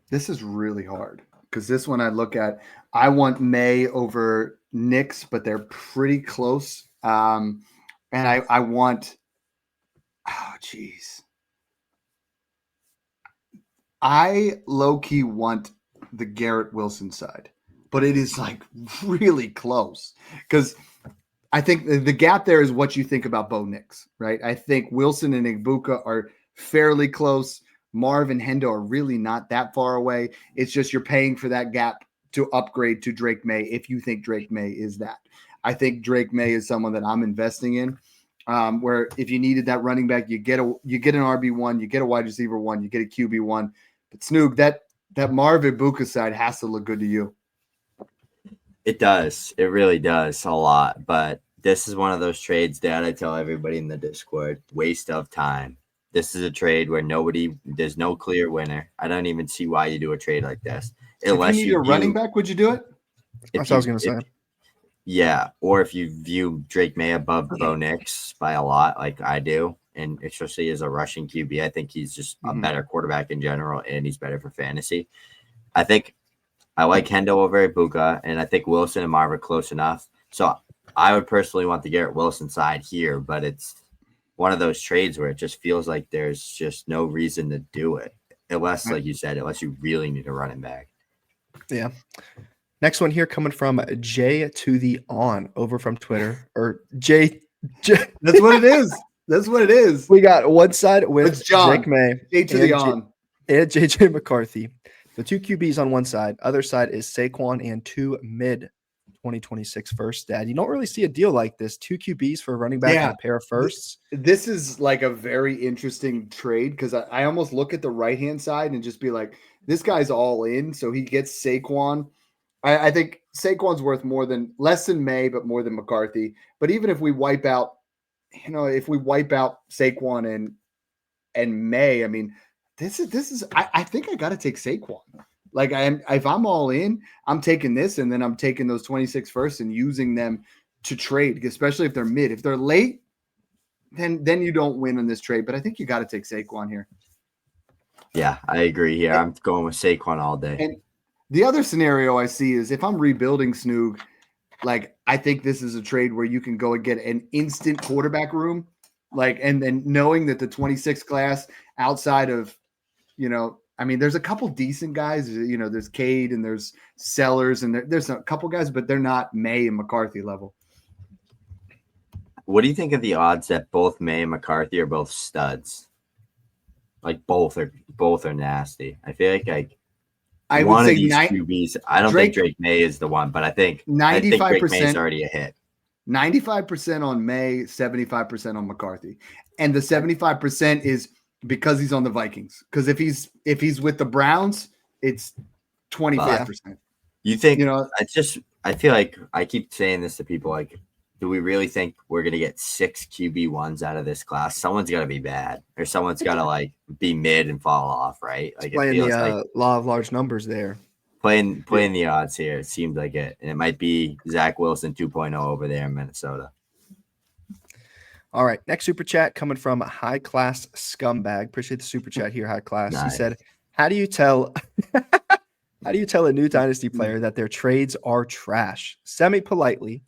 This is really hard because this one I look at, I want May over Nix, but they're pretty close. And I want, I low-key want the Garrett Wilson side, but it is like really close because I think the gap there is what you think about Bo Nix, right? I think Wilson and Ibuka are fairly close. Marv and Hendo are really not that far away. It's just you're paying for that gap to upgrade to Drake May if you think Drake May is that. I think Drake May is someone that I'm investing in. Where if you needed that running back, you get an RB1, you get a wide receiver 1, you get a QB1. But Snoog, that Marvin Ibuka side has to look good to you. It does. It really does a lot. But this is one of those trades that I tell everybody in the Discord, waste of time. This is a trade where there's no clear winner. I don't even see why you do a trade like this. Unless if you need a running back, would you do it? That's what I was going to say. Yeah, or if you view Drake May above Bo Nix by a lot, like I do, and especially as a rushing QB, I think he's just a better quarterback in general, and he's better for fantasy. I think I like Hendo over Ibuka, and I think Wilson and Marv are close enough. So I would personally want the Garrett Wilson side here, but it's one of those trades where it just feels like there's just no reason to do it, unless, like you said, unless you really need a running back. Yeah. Next one here coming from Jay to the on over from Twitter, or Jay. That's what it is. That's what it is. We got one side with Drake May, Jay to the on, and JJ McCarthy. The 2 QBs on one side. Other side is Saquon and 2 mid 2026 first. Dad, you don't really see a deal like this. 2 QBs for a running back and a pair of firsts. This is like a very interesting trade because I almost look at the right-hand side and just be like, this guy's all in. So he gets Saquon. I think Saquon's worth less than May, but more than McCarthy. But even if we wipe out, Saquon and May, I mean, this is I think I got to take Saquon. Like if I'm all in, I'm taking this, and then I'm taking those 26 first and using them to trade, especially if they're mid. If they're late, then you don't win in this trade. But I think you got to take Saquon here. Yeah, I agree here. I'm going with Saquon all day. And the other scenario I see is if I'm rebuilding Snoog, like I think this is a trade where you can go and get an instant quarterback room, like, and then knowing that the 26 class outside of, I mean, there's a couple decent guys, there's Cade and there's Sellers and there's a couple guys, but they're not May and McCarthy level. What do you think of the odds that both May and McCarthy are both studs? Like both are nasty. I feel like I one would say of these QBs. I don't think Drake May is the one, but I think 95% Drake May is already a hit. 95% on May, 75% on McCarthy, and the 75% is because he's on the Vikings. Because if he's with the Browns, it's 25%. You think? I feel like I keep saying this to people. Like, do we really think we're gonna get 6 QB1s out of this class? Someone's got to be bad, or someone's got to like be mid and fall off, right? Like playing the law of large numbers there. Playing the odds here. It seems like it, and it might be Zach Wilson 2.0 over there in Minnesota. All right, next super chat coming from High Class Scumbag. Appreciate the super chat here, High Class. Nice. He said, "How do you tell a new Dynasty player that their trades are trash?" Semi-politely,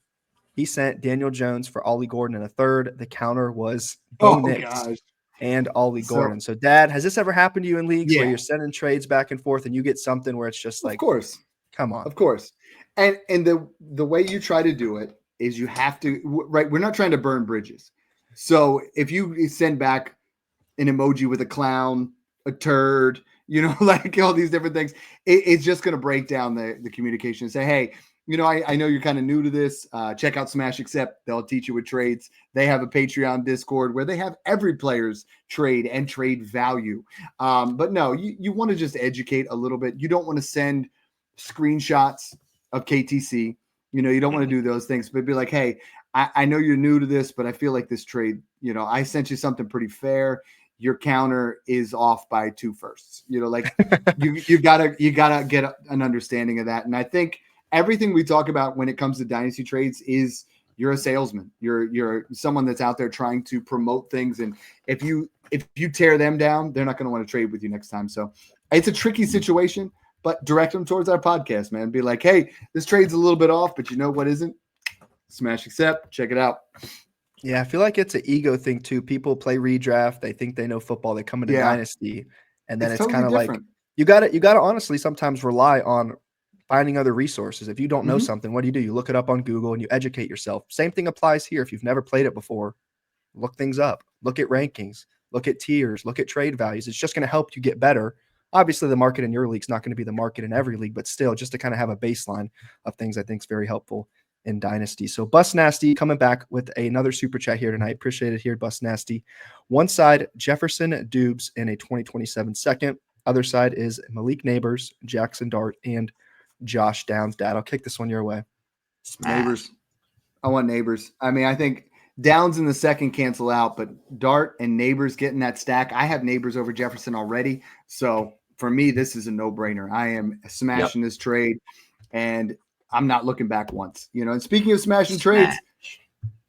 he sent Daniel Jones for Ollie Gordon in a third. The counter was Bo Nix and Ollie Gordon. So, Dad, has this ever happened to you in leagues where you're sending trades back and forth and you get something where it's just like, of course, come on, of course. And the way you try to do it is you have to, right? We're not trying to burn bridges. So if you send back an emoji with a clown, a turd, like all these different things, it's just going to break down the communication and say, hey, I know you're kind of new to this. Check out Smash Accept. They'll teach you with trades. They have a Patreon Discord where they have every player's trade and trade value. But no, you want to just educate a little bit. You don't want to send screenshots of KTC. You don't want to do those things, but be like, hey, I know you're new to this, but I feel like this trade, I sent you something pretty fair. Your counter is off by 2 firsts. Like you gotta get an understanding of that. And I think everything we talk about when it comes to dynasty trades is you're a salesman. You're someone that's out there trying to promote things. And if you tear them down, they're not going to want to trade with you next time. So it's a tricky situation, but direct them towards our podcast, man. Be like, hey, this trade's a little bit off, but you know what isn't? Smash Accept. Check it out. Yeah, I feel like it's an ego thing too. People play redraft. They think they know football. They come into Dynasty. And then it's totally kind of like you gotta honestly sometimes rely on finding other resources. If you don't know something, what do? You look it up on Google and you educate yourself. Same thing applies here. If you've never played it before, look things up. Look at rankings. Look at tiers. Look at trade values. It's just going to help you get better. Obviously, the market in your league is not going to be the market in every league, but still, just to kind of have a baseline of things, I think is very helpful in Dynasty. So Bus Nasty coming back with another super chat here tonight. Appreciate it here, Bus Nasty. One side, Jefferson Dubes in a 2027 second. Other side is Malik Nabers, Jackson Dart, and Josh Downs. Dad, I'll kick this one your way. Nabers. I want Nabers. I mean, I think Downs in the second cancel out, but Dart and Nabers getting that stack. I have Nabers over Jefferson already. So for me, this is a no-brainer. I am smashing this trade, and I'm not looking back once. And speaking of smashing trades,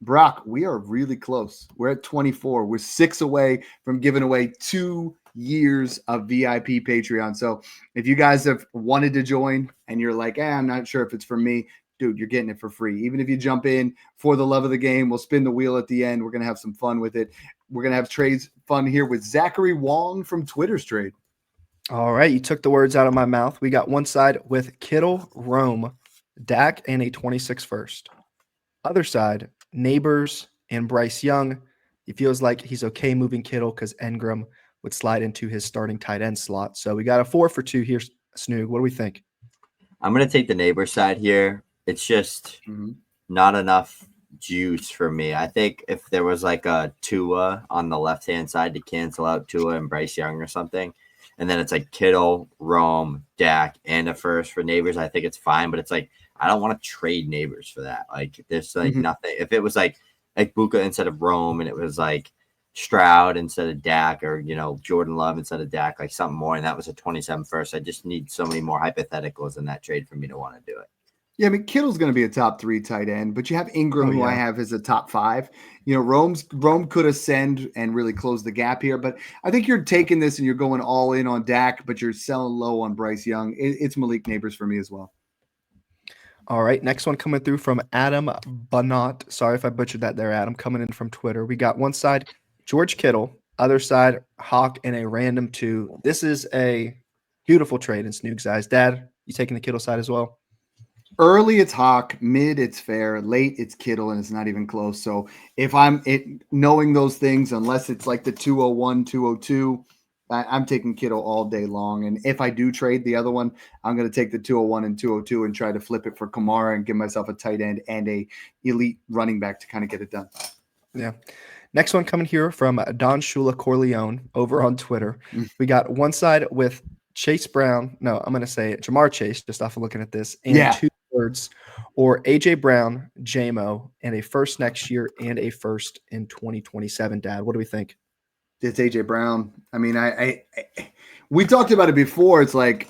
Brock, we are really close. We're at 24. We're 6 away from giving away 2 years of VIP Patreon. So if you guys have wanted to join and you're like, I'm not sure if it's for me, dude, you're getting it for free. Even if you jump in for the love of the game, we'll spin the wheel at the end. We're going to have some fun with it. We're going to have trades fun here with Zachary Wong from Twitter's Trade. All right. You took the words out of my mouth. We got one side with Kittle, Rome, Dak, and a 26 first. Other side, Nabers and Bryce Young. He feels like he's okay moving Kittle because Engram would slide into his starting tight end slot. So we got a 4 for 2 here, Snoog. What do we think? I'm going to take the Nabers side here. It's just not enough juice for me. I think if there was like a Tua on the left-hand side to cancel out Tua and Bryce Young or something, and then it's like Kittle, Rome, Dak, and a first for Nabers, I think it's fine. But it's like, I don't want to trade Nabers for that. Like, there's like nothing. If it was like Buka instead of Rome, and it was like Stroud instead of Dak, or Jordan Love instead of Dak, like something more, and that was a 27 first. I just need so many more hypotheticals in that trade for me to want to do it. Yeah, I mean, Kittle's going to be a top 3 tight end, but you have Ingram, who I have as a top 5. Rome could ascend and really close the gap here, but I think you're taking this and you're going all in on Dak, but you're selling low on Bryce Young. It's Malik Nabers for me as well. All right, next one coming through from Adam Banat. Sorry if I butchered that there, Adam, coming in from Twitter. We got one side, George Kittle, other side, Hawk, and a random 2. This is a beautiful trade in Snoog's eyes. Dad, you taking the Kittle side as well? Early, it's Hawk. Mid, it's Fair. Late, it's Kittle, and it's not even close. So if I'm knowing those things, unless it's like the 201, 202, I'm taking Kittle all day long. And if I do trade the other one, I'm going to take the 201 and 202 and try to flip it for Kamara and give myself a tight end and a elite running back to kind of get it done. Yeah. Next one coming here from Don Shula Corleone over on Twitter. We got one side with Chase Brown. No, I'm going to say Jamar Chase, just off of looking at this. And 2 thirds, or A.J. Brown, JMO, and a first next year and a first in 2027. Dad, what do we think? It's A.J. Brown. I mean, we talked about it before. It's like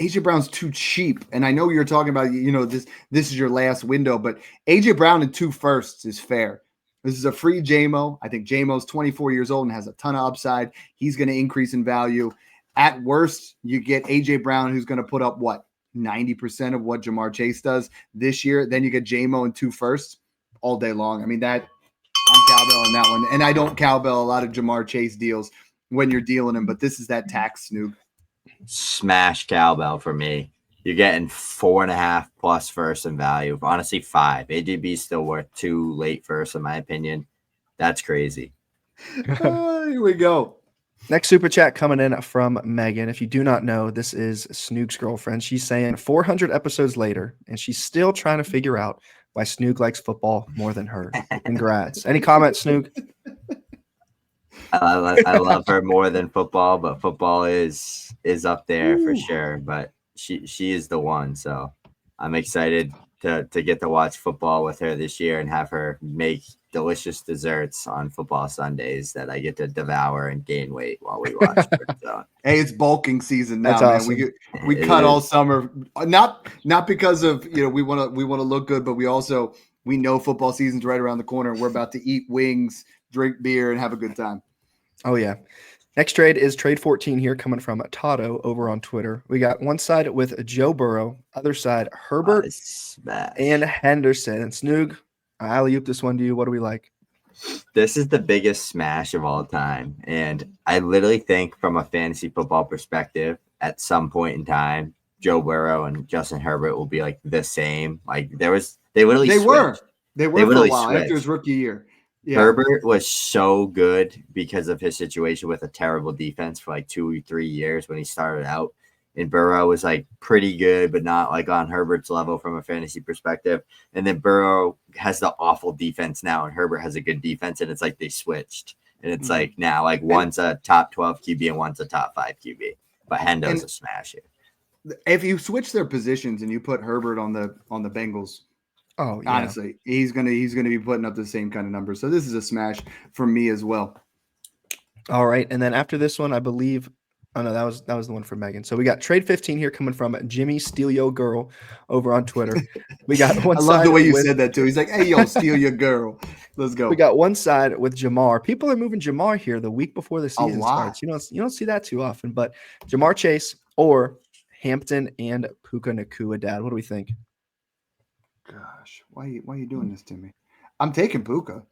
A.J. Brown's too cheap. And I know you're talking about, this is your last window, but A.J. Brown and 2 firsts is fair. This is a free JMO. I think JMO's 24 years old and has a ton of upside. He's going to increase in value. At worst, you get A.J. Brown, who's going to put up, 90% of what Jamar Chase does this year. Then you get JMO and 2 firsts all day long. I mean, I'm cowbell on that one. And I don't cowbell a lot of Jamar Chase deals when you're dealing them, but this is that tax, Snoog. Smash cowbell for me. You're getting 4.5 plus first in value. Honestly, 5. AJB is still worth 2 late first, in my opinion. That's crazy. Here we go. Next super chat coming in from Megan. If you do not know, this is Snoog's girlfriend. She's saying 400 episodes later, and she's still trying to figure out why Snoog likes football more than her. Congrats. Any comments, Snoog? I love her more than football, but football is up there for sure. But she is the one, so I'm excited to get to watch football with her this year and have her make delicious desserts on football Sundays that I get to devour and gain weight while we watch. So. Hey, it's bulking season now, That's man. awesome. We cut all summer, not because of we want to look good, but we know football season's right around the corner. We're about to eat wings, drink beer, and have a good time. Oh yeah. Next trade is trade 14 here, coming from Tato over on Twitter. We got one side with Joe Burrow, other side Herbert and Henderson. And Snoog, I alley-oop this one to you. What do we like? This is the biggest smash of all time. And I literally think from a fantasy football perspective, at some point in time, Joe Burrow and Justin Herbert will be like the same. Like they were for a while after his rookie year. Yeah. Herbert was so good because of his situation with a terrible defense for like 2 or 3 years when he started out. And Burrow was like pretty good, but not like on Herbert's level from a fantasy perspective. And then Burrow has the awful defense now, and Herbert has a good defense, and it's like they switched. And it's like now, like one's a top 12 QB and one's a top 5 QB. But Hendo's a smash here. If you switch their positions and you put Herbert on the Bengals, Oh, yeah. honestly, he's gonna be putting up the same kind of numbers. So this is a smash for me as well. All right, and then after this one, I believe. Oh no, that was the one from Megan. So we got trade 15 here coming from Jimmy Steal Yo Girl over on Twitter. We got one. I love the way you said that too. He's like, "Hey, yo, steal your girl. Let's go." We got one side with Jamar. People are moving Jamar here the week before the season starts. You don't see that too often, but Jamar Chase or Hampton and Puka Nacua. Dad, what do we think? Gosh, why are you doing this to me? I'm taking Puka.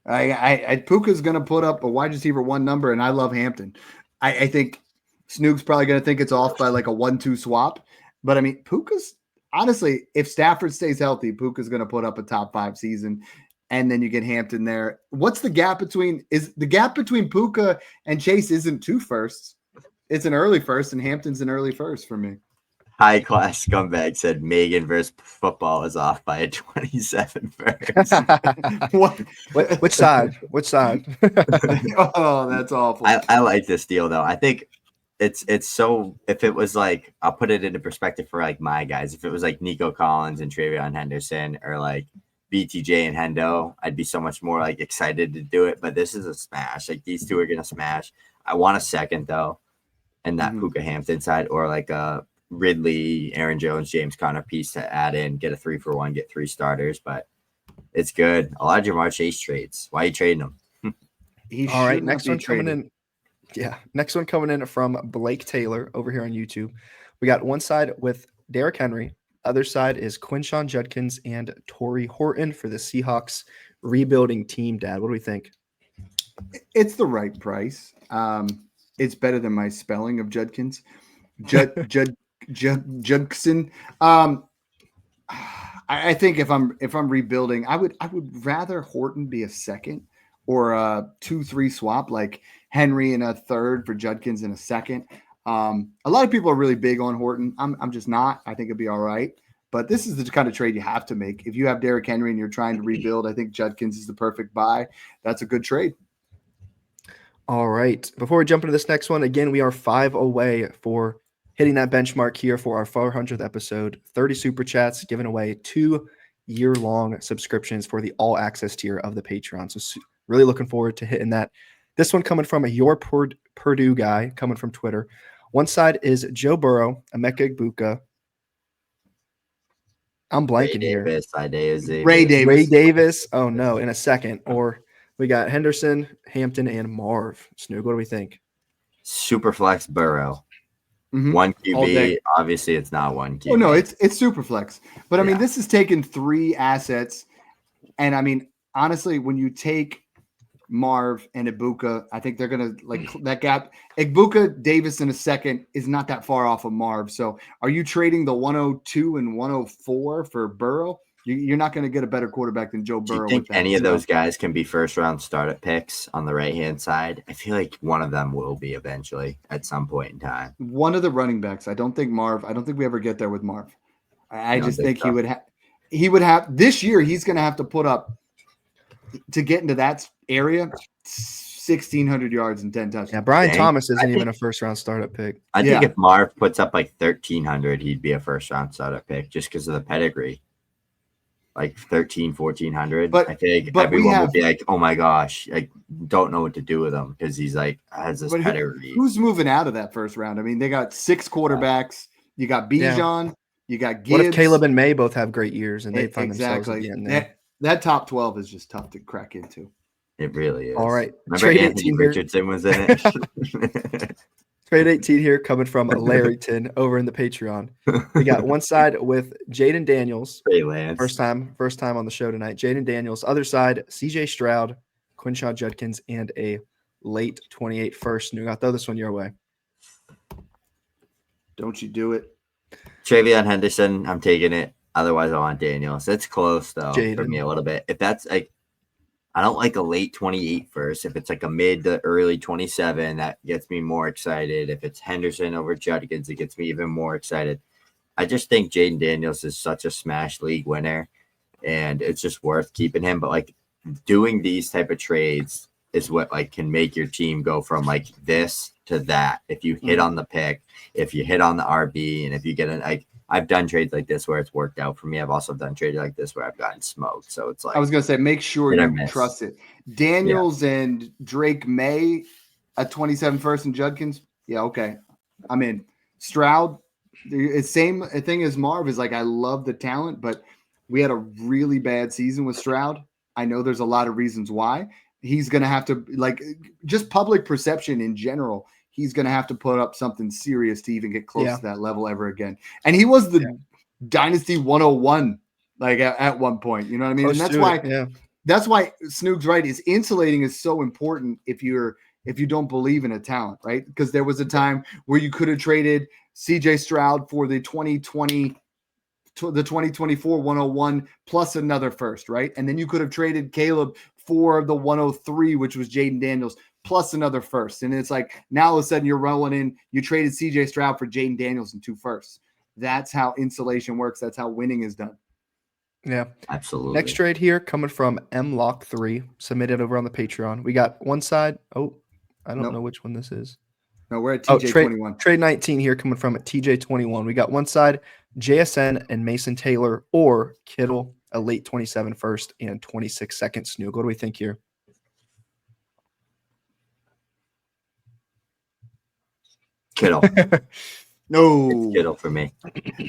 Puka's going to put up a wide receiver 1 number, and I love Hampton. I think Snoog's probably going to think it's off by like a 1-2 swap. But, I mean, Puka's – honestly, if Stafford stays healthy, Puka's going to put up a top 5 season, and then you get Hampton there. What's the gap between – is the gap between Puka and Chase isn't 2 firsts. It's an early first, and Hampton's an early first for me. High class scumbag said Megan versus football is off by a 27 first. What? Which side? Which side? Oh, that's awful. I like this deal though. I think it's so. If it was like, I'll put it into perspective for like my guys. If it was like Nico Collins and Travion Henderson, or like BTJ and Hendo, I'd be so much more like excited to do it. But this is a smash. Like these two are gonna smash. I want a second though, and that Puka Hampton side, or like a Ridley, Aaron Jones, James Conner piece to add in, get a 3-for-1, get 3 starters, but it's good. A lot of Jamar Chase trades. Why are you trading them? All right, next one coming in. Yeah, next one coming in from Blake Taylor over here on YouTube. We got one side with Derrick Henry. Other side is Quinshawn Judkins and Torrey Horton for the Seahawks rebuilding team. Dad, what do we think? It's the right price. It's better than my spelling of Judkins. Judkins. I think if I'm rebuilding, I would rather Horton be a second or a 2-3 swap, like Henry in a third for Judkins in a second. A lot of people are really big on Horton. I'm just not. I think it'd be all right. But this is the kind of trade you have to make. If you have Derrick Henry and you're trying to rebuild, I think Judkins is the perfect buy. That's a good trade. All right. Before we jump into this next one, again, we are 5 away for hitting that benchmark here for our 400th episode. 30 super chats, giving away 2 year-long subscriptions for the all-access tier of the Patreon. So really looking forward to hitting that. This one coming from your Purdue guy, coming from Twitter. One side is Joe Burrow, Emeka Egbuka. I'm blanking here. Ray Davis. Oh, no, in a second. Or we got Henderson, Hampton, and Marv. Snoog, what do we think? Super flex Burrow. Mm-hmm. 1 QB. Obviously, it's not 1 QB. Oh, no, it's super flex. But, I mean, this is taking 3 assets. And, I mean, honestly, when you take Marv and Egbuka, I think they're going to like that gap. Egbuka, Davis in a second is not that far off of Marv. So are you trading the 102 and 104 for Burrow? You're not going to get a better quarterback than Joe Burrow. Do you think any of those guys can be first-round startup picks on the right-hand side? I feel like one of them will be eventually at some point in time. One of the running backs. I don't think we ever get there with Marv. I just think so. He would have this year. He's going to have to put up to get into that area 1,600 yards and 10 touchdowns. Yeah, Brian Thomas isn't even a first-round startup pick. I think if Marv puts up like 1,300, he'd be a first-round startup pick just because of the pedigree. Like 1,400. But I think everyone would be like, "Oh my gosh, I don't know what to do with him because he's like has this pedigree." Who's moving out of that first round? I mean, they got 6 quarterbacks. You got Bijan. You got Gibbs. What if Caleb and May both have great years and they find themselves at the end there? That top 12 is just tough to crack into. It really is. All right. Remember Anthony Richardson was in it? Trade 18 here coming from Larryton over in the Patreon. We got one side with Jaden Daniels. Hey, Lance. First time on the show tonight. Jaden Daniels. Other side, CJ Stroud, Quinshawn Judkins, and a late 28 first. Snoog, I'll throw this one your way. Don't you do it. Travion Henderson, I'm taking it. Otherwise, I want Daniels. It's close, though, Jaden. for me a little bit. If that's like, I don't like a late 28 first. If it's like a mid to early 27, that gets me more excited. If it's Henderson over Judkins, it gets me even more excited. I just think Jaden Daniels is such a smash league winner, and it's just worth keeping him. But like doing these type of trades is what like can make your team go from like this to that. If you hit on the pick, if you hit on the RB, and if you get an like, I've done trades like this where it's worked out for me. I've also done trades like this where I've gotten smoked. So it's like I was gonna say, make sure you trust it. Daniels and Drake May at 27 first and Judkins. Yeah, okay. I'm in. Stroud, the same thing as Marv is like, I love the talent, but we had a really bad season with Stroud. I know there's a lot of reasons why. He's going to have to, like, just public perception in general, he's going to have to put up something serious to even get close to that level ever again. And he was the Dynasty 101, like, at one point. You know what I mean? And that's why Snoog's right, is insulating is so important if you don't believe in a talent, right? Because there was a time where you could have traded CJ Stroud for the 2024 101 plus another first, right? And then you could have traded Caleb for the 103, which was Jaden Daniels, plus another first. And it's like, now all of a sudden you're rolling in, you traded CJ Stroud for Jaden Daniels and 2 firsts. That's how insulation works. That's how winning is done. Yeah, absolutely. Next trade here coming from MLock3, submitted over on the Patreon. We got one side. Oh, I don't know which one this is. No, we're at TJ21. Trade 19 here coming from TJ21. We got one side, JSN and Mason Taylor, or Kittle, a late 27 first and 26 second Snoog. What do we think here? Kittle. No. It's Kittle for me.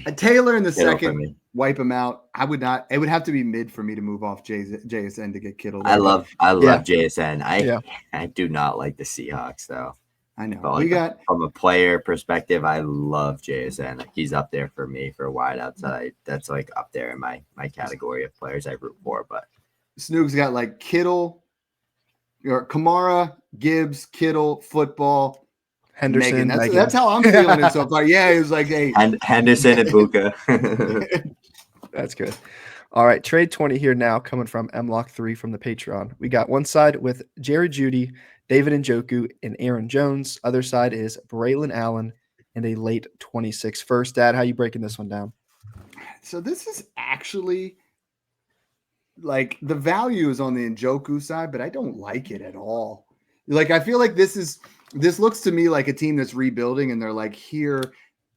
A Taylor in the second, wipe him out. I would not. It would have to be mid for me to move off JSN to get Kittle. I love JSN. I do not like the Seahawks though. I know. But like from a player perspective, I love JSN. Like he's up there for me for wideouts. That's like up there in my category of players I root for. But Snoog's got like Kittle, or Kamara, Gibbs, Kittle, football, Henderson. That's how I'm feeling it so far. Yeah, it was like, hey, Henderson and Buka. That's good. All right, trade 20 here now coming from MLock3 from the Patreon. We got one side with Jerry Jeudy, David Njoku, and Aaron Jones. Other side is Braylon Allen and a late 26 first. Dad, how you breaking this one down? So this is actually like the value is on the Njoku side, but I don't like it at all. Like I feel like this looks to me like a team that's rebuilding, and they're like, here,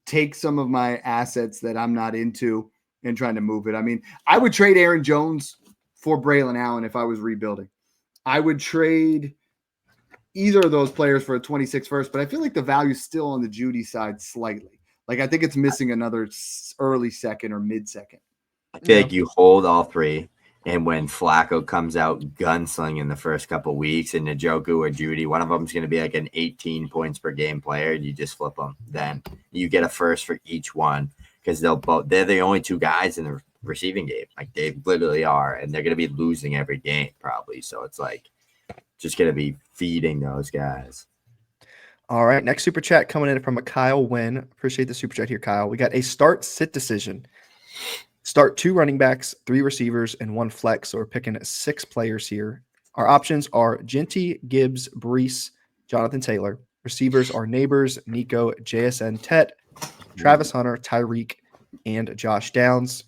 take some of my assets that I'm not into and trying to move it. I mean, I would trade Aaron Jones for Braylon Allen if I was rebuilding. I would trade either of those players for a 26 first, but I feel like the value's still on the Jeudy side slightly. Like I think it's missing another early second or mid second. I feel like you hold all three, and when Flacco comes out gunslinging in the first couple of weeks, and Njoku or Jeudy, one of them is going to be like an 18 points per game player, and you just flip them. Then you get a first for each one, because they're the only two guys in the receiving game. Like they literally are, and they're going to be losing every game probably. So it's like just going to be feeding those guys. All right, next super chat coming in from a Kyle Wynn. Appreciate the super chat here, Kyle. We got a start-sit decision. Start 2 running backs, 3 receivers, and 1 flex. So we're picking 6 players here. Our options are Genty, Gibbs, Brees, Jonathan Taylor. Receivers are Nabers, Nico, JSN, Tet, Travis Hunter, Tyreek, and Josh Downs.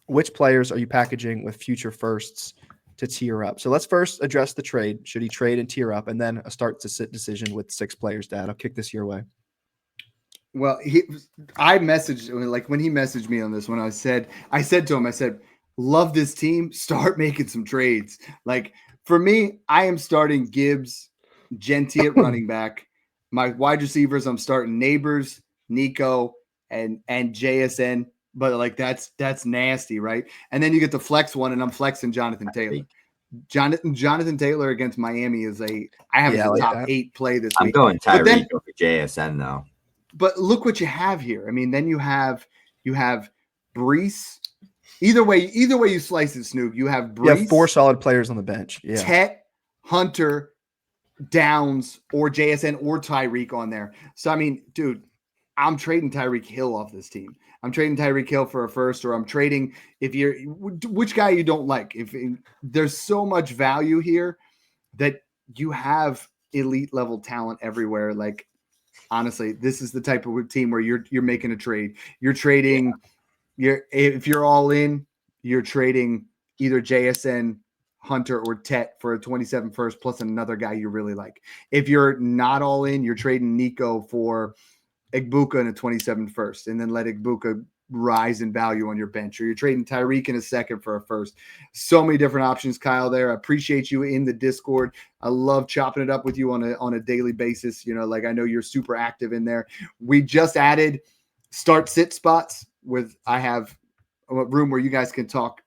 Which players are you packaging with future firsts to tier up? So let's first address the trade. Should he trade and tier up? And then a start-to-sit decision with 6 players, Dad. I'll kick this your way. Well, I messaged, like when he messaged me on this one, I said to him, love this team. Start making some trades. Like for me, I am starting Gibbs, Genty at running back. My wide receivers, I'm starting Nabers, Nico, and JSN. But like that's nasty, right? And then you get the flex one, and I'm flexing Jonathan Taylor. Jonathan Taylor against Miami is I have a top 8 play this week. I'm going Tyreek over JSN though. But look what you have here. I mean, then you have Brees. Either way you slice it, Snoog, you have Brees. You have 4 solid players on the bench. Yeah. Tet, Hunter, Downs, or JSN or Tyreek on there. So I mean, dude, I'm trading Tyreek Hill off this team. I'm trading Tyreek Hill for a first, or I'm trading which guy you don't like. If there's so much value here that you have elite level talent everywhere. Like, honestly, this is the type of team where you're making a trade. You're trading. If you're all in, you're trading either JSN, Hunter, or Tet for a 27 first plus another guy you really like. If you're not all in, you're trading Nico for Igbuka in a 27 first, and then let Igbuka rise in value on your bench, or you're trading Tyreek in a second for a first. So many different options, Kyle, there. I appreciate you in the Discord. I love chopping it up with you on a daily basis. Like, I know you're super active in there. We just added start sit spots I have a room where you guys can talk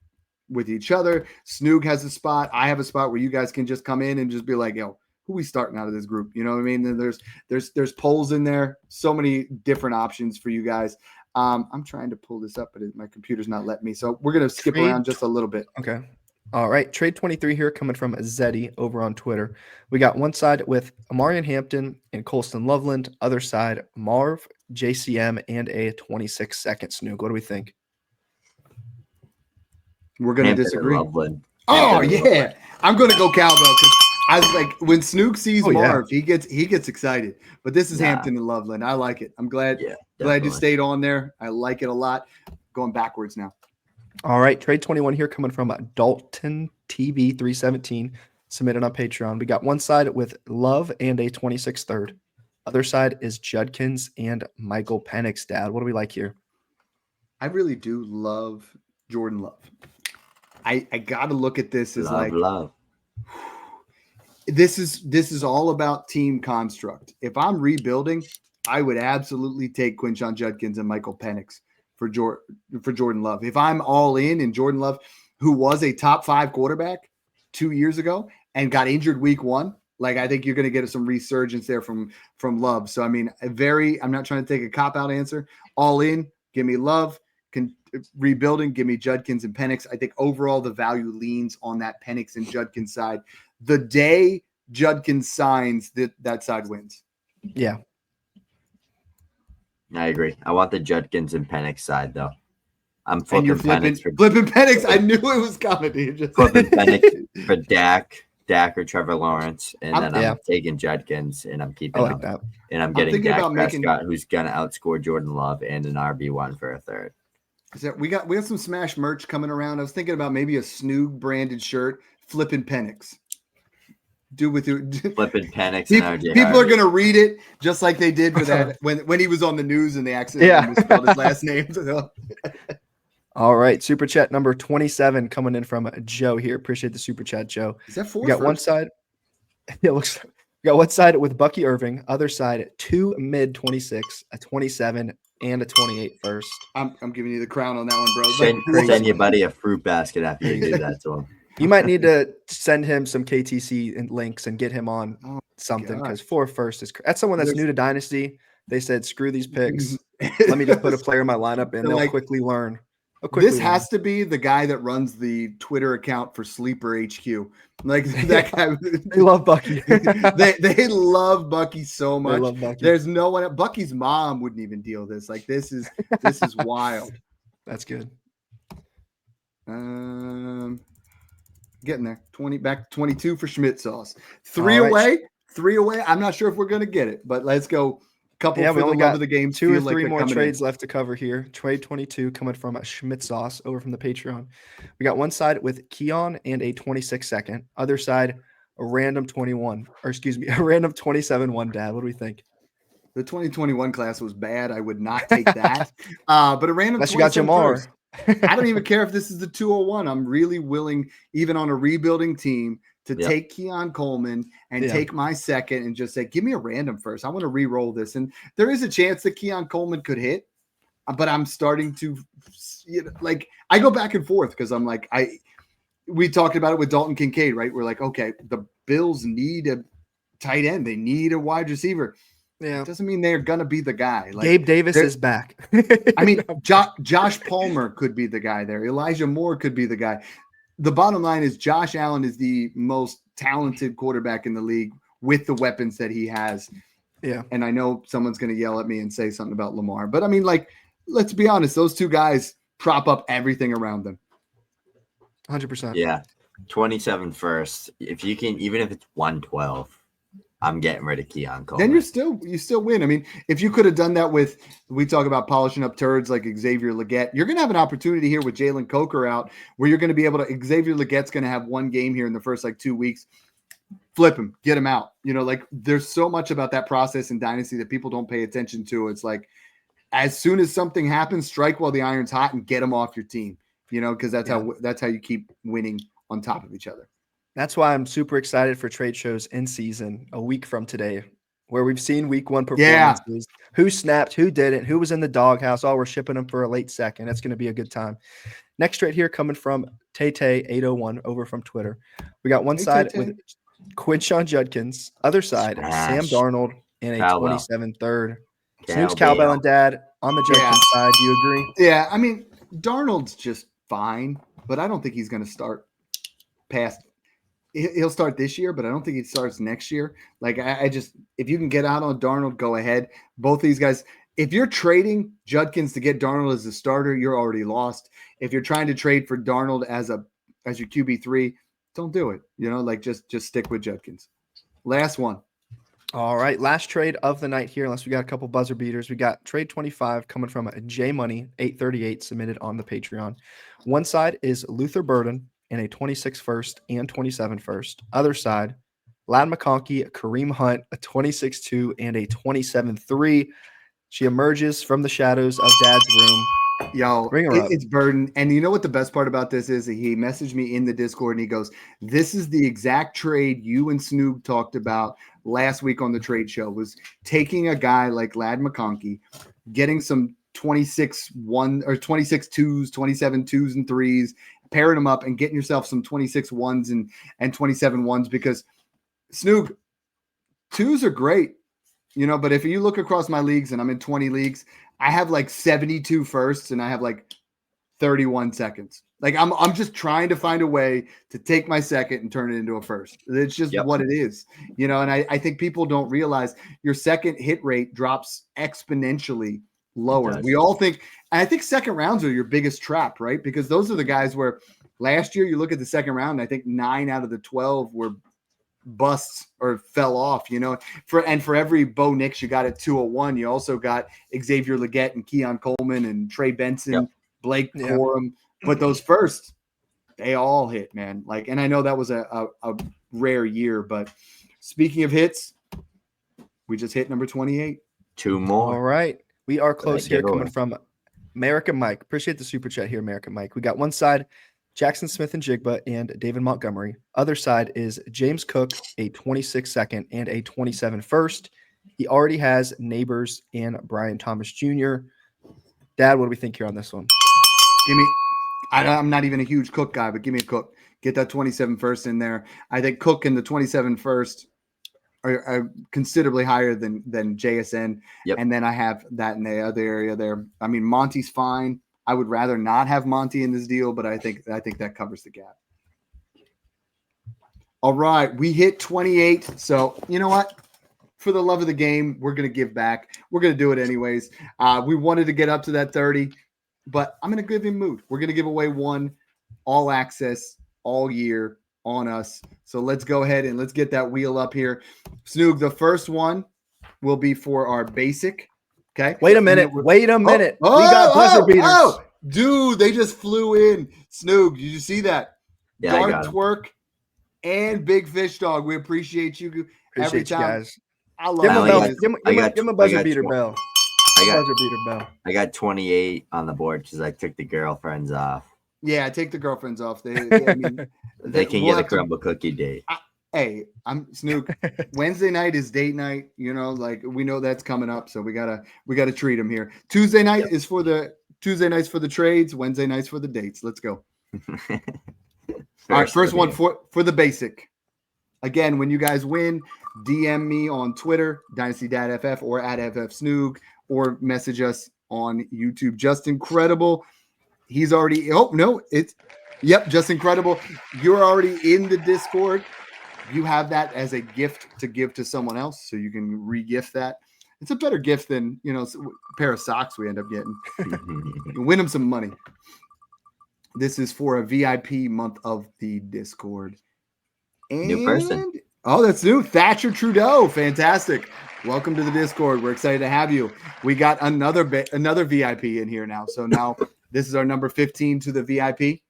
with each other. Snoog has a spot. I have a spot where you guys can just come in and just be like, yo, who we starting out of this group? You know what I mean? And there's polls in there. So many different options for you guys. I'm trying to pull this up, but my computer's not letting me. So we're going to skip around just a little bit. Okay. All right. Trade 23 here coming from Zeddy over on Twitter. We got one side with Amarian Hampton and Colston Loveland. Other side, Marv, JCM, and a 26-second Snoog. What do we think? We're going to disagree. Loveland. Oh, yeah. Loveland. I'm going to go cowbell because I was like, when Snoog sees Marv, he gets excited. But this is Hampton and Loveland. I like it. I'm glad you stayed on there. I like it a lot. Going backwards now. All right. Trade 21 here coming from Dalton TV 317, submitted on Patreon. We got one side with Love and a 26 third. Other side is Judkins and Michael Penix. Dad, what do we like here? I really do love Jordan Love. I got to look at this as love. This is all about team construct. If I'm rebuilding, I would absolutely take Quinshon Judkins and Michael Penix for Jordan Love. If I'm all in Jordan Love, who was a top 5 quarterback 2 years ago and got injured week 1, like, I think you're going to get some resurgence there from Love. So, I mean, I'm not trying to take a cop-out answer. All in, give me Love. Rebuilding, give me Judkins and Penix. I think overall the value leans on that Penix and Judkins side. The day Judkins signs, that side wins. Yeah. I agree. I want the Judkins and Penix side, though. I'm flipping Penix. I knew it was coming. Flipping Penix for Dak or Trevor Lawrence, and then I'm taking Judkins, and I'm keeping that. And I'm getting Dak Prescott, who's gonna outscore Jordan Love, and an RB1 for a third. We got some Smash merch coming around. I was thinking about maybe a Snoog branded shirt, flipping Penix. Do with your flipping Penix. People are gonna read it just like they did for that when he was on the news and they accidentally misspelled his last name. All right, super chat number 27 coming in from Joe here. Appreciate the super chat, Joe. Is that 4? We got one side. It looks. We got one side with Bucky Irving. Other side 2 mid 26, a 27, and a 28 first. I'm giving you the crown on that one, bro. Send your buddy a fruit basket after you do that to him. You might need to send him some KTC and links and get him on something, because 4 first is that's someone that's new to Dynasty. They said, screw these picks. Let me just put a player in my lineup and they'll quickly learn. This has to be the guy that runs the Twitter account for Sleeper HQ. Like that guy. They love Bucky. they love Bucky so much. Bucky. There's no one. Bucky's mom wouldn't even deal this. Like, this is wild. That's good. Getting there. 22 for Schmidt sauce. 3 away. 3 away. I'm not sure if we're gonna get it, but let's go. Couple for the love of the game. 2 or 3 more trades left to cover here. Trade 22 coming from Schmidt sauce over from the Patreon. We got one side with Keon and a 26 second. Other side, a random 21, or excuse me, a random 27-1. Dad, what do we think? The 2021 class was bad. I would not take that. But a random. Unless you got Jamar. I don't even care if this is the 201. I'm really willing, even on a rebuilding team, to take Keon Coleman and take my second and just say, give me a random first. I want to re-roll this. And there is a chance that Keon Coleman could hit, but I'm starting to, I go back and forth because I'm like, we talked about it with Dalton Kincaid, right? We're like, okay, the Bills need a tight end. They need a wide receiver. Yeah. It doesn't mean they're going to be the guy. Like, Gabe Davis is back. I mean, Josh Palmer could be the guy there. Elijah Moore could be the guy. The bottom line is Josh Allen is the most talented quarterback in the league with the weapons that he has. Yeah. And I know someone's going to yell at me and say something about Lamar, but I mean, like, let's be honest, those two guys prop up everything around them. 100%. Yeah. 27 first. If you can, even if it's 112, I'm getting rid of Keon Coleman. Then you still win. I mean, if you could have done that with, we talk about polishing up turds like Xavier Legette, you're going to have an opportunity here with Jalen Coker out where you're going to be able to, Xavier Legette's going to have one game here in the first 2 weeks. Flip him, get him out. There's so much about that process in Dynasty that people don't pay attention to. It's like, as soon as something happens, strike while the iron's hot and get them off your team, because that's how you keep winning on top of each other. That's why I'm super excited for trade shows in season a week from today, where we've seen week 1 performances, who snapped, who didn't, who was in the doghouse. We're shipping them for a late second. That's going to be a good time. Next trade here coming from Tay801 over from Twitter. We got one side with Quinshawn Judkins, other side, Sam Darnold, and a Cowbell. 27 third. Snoog's Cowbell and Dad on the Judkins side. Do you agree? Yeah, I mean, Darnold's just fine, but I don't think he's going to start past. He'll start this year, but I don't think he starts next year. I just, if you can get out on Darnold, go ahead. Both these guys, if you're trading Judkins to get Darnold as a starter, you're already lost. If you're trying to trade for Darnold as your QB3, don't do it. Just stick with Judkins. Last one. All right, last trade of the night here, unless we got a couple buzzer beaters. We got trade 25 coming from J Money 838 submitted on the Patreon. One side is Luther Burden and a 26 first and 27 first. Other side, Lad McConkey, Kareem Hunt, a 26-2 and a 27-3. She emerges from the shadows of Dad's room. Yo, Bring her up. It's Burden. And you know what the best part about this is? He messaged me in the Discord and he goes, this is the exact trade you and Snoog talked about last week on the trade show, was taking a guy like Lad McConkey, getting some 26-1 or 26-2s, 27-2s and 3s, pairing them up and getting yourself some 26-1s and 27-1s, because Snoog, 2s are great, but if you look across my leagues, and I'm in 20 leagues, I have 72 firsts and I have 31 seconds. I'm just trying to find a way to take my second and turn it into a first. It's just what it is, and I think people don't realize your second hit rate drops exponentially lower. We all think, and I think second rounds are your biggest trap, right? Because those are the guys where last year you look at the second round, and I think 9 out of the 12 were busts or fell off, for every Bo Nix you got at 201, you also got Xavier Legette and Keon Coleman and Trey Benson, Blake Corum. But those first, they all hit, man. And I know that was a rare year, but speaking of hits, we just hit number 28. 2 more. All right. We are close here, coming from American Mike. Appreciate the super chat here, American Mike. We got one side, Jackson Smith-Njigba and David Montgomery. Other side is James Cook, a 26 second and a 27 first. He already has Nabers and Brian Thomas Jr. Dad, what do we think here on this one? I'm not even a huge Cook guy, but give me a Cook. Get that 27 first in there. I think Cook and the 27 first are considerably higher than JSN. And then I have that in the other area there. I mean, Monty's fine. I would rather not have Monty in this deal, but I think that covers the gap. All right, we hit 28. So you know what? For the love of the game, we're going to give back. We're going to do it anyways. We wanted to get up to that 30, but I'm going to give him mood. We're going to give away one all access all year on us. So let's go ahead and let's get that wheel up here. Snoog, the first one will be for our basic. Okay. Wait a minute. We got buzzer beaters. Dude, they just flew in. Snoog, did you see that? Yeah, Dark Twerk and Big Fish Dog. We appreciate you every time. You guys. I love it. Give him a buzzer beater bell. I got 28 on the board because I took the girlfriends off. Yeah, take the girlfriends off. They can get a crumble cookie date. Hey, I'm Snoog. Wednesday night is date night. We know that's coming up, so we gotta treat them here. Tuesday night is for the Tuesday nights for the trades. Wednesday nights for the dates. Let's go. All right, first one for the basic. Again, when you guys win, DM me on Twitter, Dynasty Dad FF, or at FF Snoog, or message us on YouTube. Just Incredible. He's already. Oh no, Just Incredible. You're already in the Discord. You have that as a gift to give to someone else, so you can re-gift that. It's a better gift than, a pair of socks we end up getting. You win them some money. This is for a VIP month of the Discord. And, New person. Oh, that's new. Thatcher Trudeau. Fantastic. Welcome to the Discord. We're excited to have you. We got another VIP in here now. So now this is our number 15 to the VIP.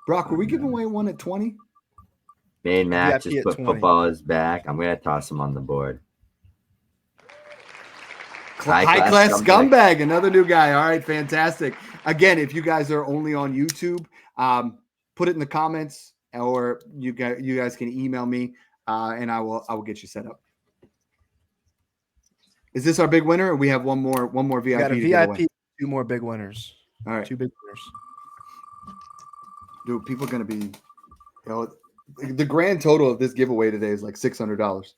Brock, were we giving away one at 20? Main Matt VIP just at put 20. football is back. I'm going to toss him on the board. High class scumbag, another new guy. All right, fantastic. Again, if you guys are only on YouTube, put it in the comments, or you guys can email me, and I will get you set up. Is this our big winner, or we have one more VIP? We got a to give away? VIP, 2 more big winners. All right, 2 big winners. Dude, people are gonna be, the grand total of this giveaway today is like $600.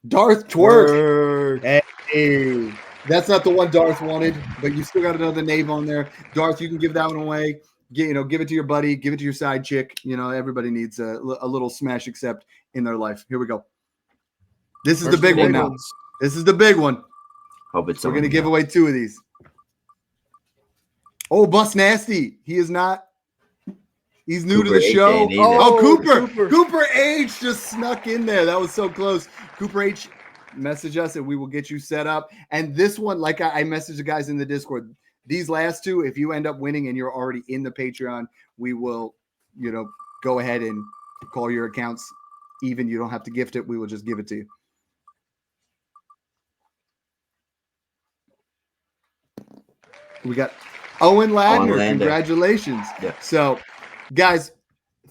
Darth Twerk. Hey, that's not the one Darth wanted, but you still got another name on there. Darth, you can give that one away. Give it to your buddy. Give it to your side chick. Everybody needs a little smash accept in their life. Here we go. This is the big one now. This is the big one. Hope it's We're going to give away 2 of these. Oh, Bus Nasty. He is not. He's new to the show. Oh, Cooper H just snuck in there. That was so close. Cooper H, message us and we will get you set up. And this one, like I messaged the guys in the Discord, these last 2, if you end up winning and you're already in the Patreon, we will, go ahead and call your accounts even. You don't have to gift it. We will just give it to you. We got Owen Ladner. Congratulations. Yeah. So, guys,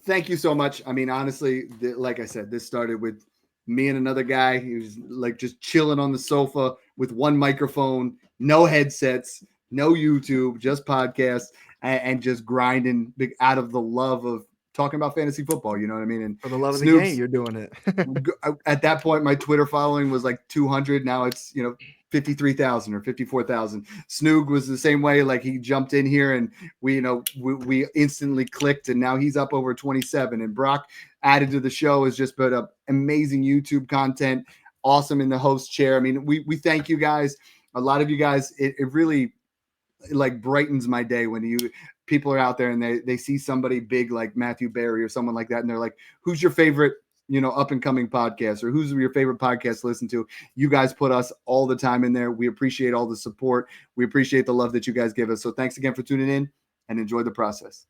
thank you so much. I mean, honestly, like I said, this started with me and another guy. He was like just chilling on the sofa with one microphone, no headsets, no YouTube, just podcasts, and just grinding out of the love of talking about fantasy football. You know what I mean? And for the love of the game, you're doing it. At that point, my Twitter following was like 200. Now it's, 53,000 or 54,000. Snoog was the same way. Like he jumped in here and we instantly clicked, and now he's up over 27. And Brock added to the show has just put up amazing YouTube content. Awesome in the host chair. I mean, we thank you guys. A lot of you guys, it really like brightens my day when people are out there and they see somebody big like Matthew Berry or someone like that. And they're like, who's your favorite, up and coming podcast, or who's your favorite podcast to listen to? You guys put us all the time in there. We appreciate all the support. We appreciate the love that you guys give us. So thanks again for tuning in and enjoy the process.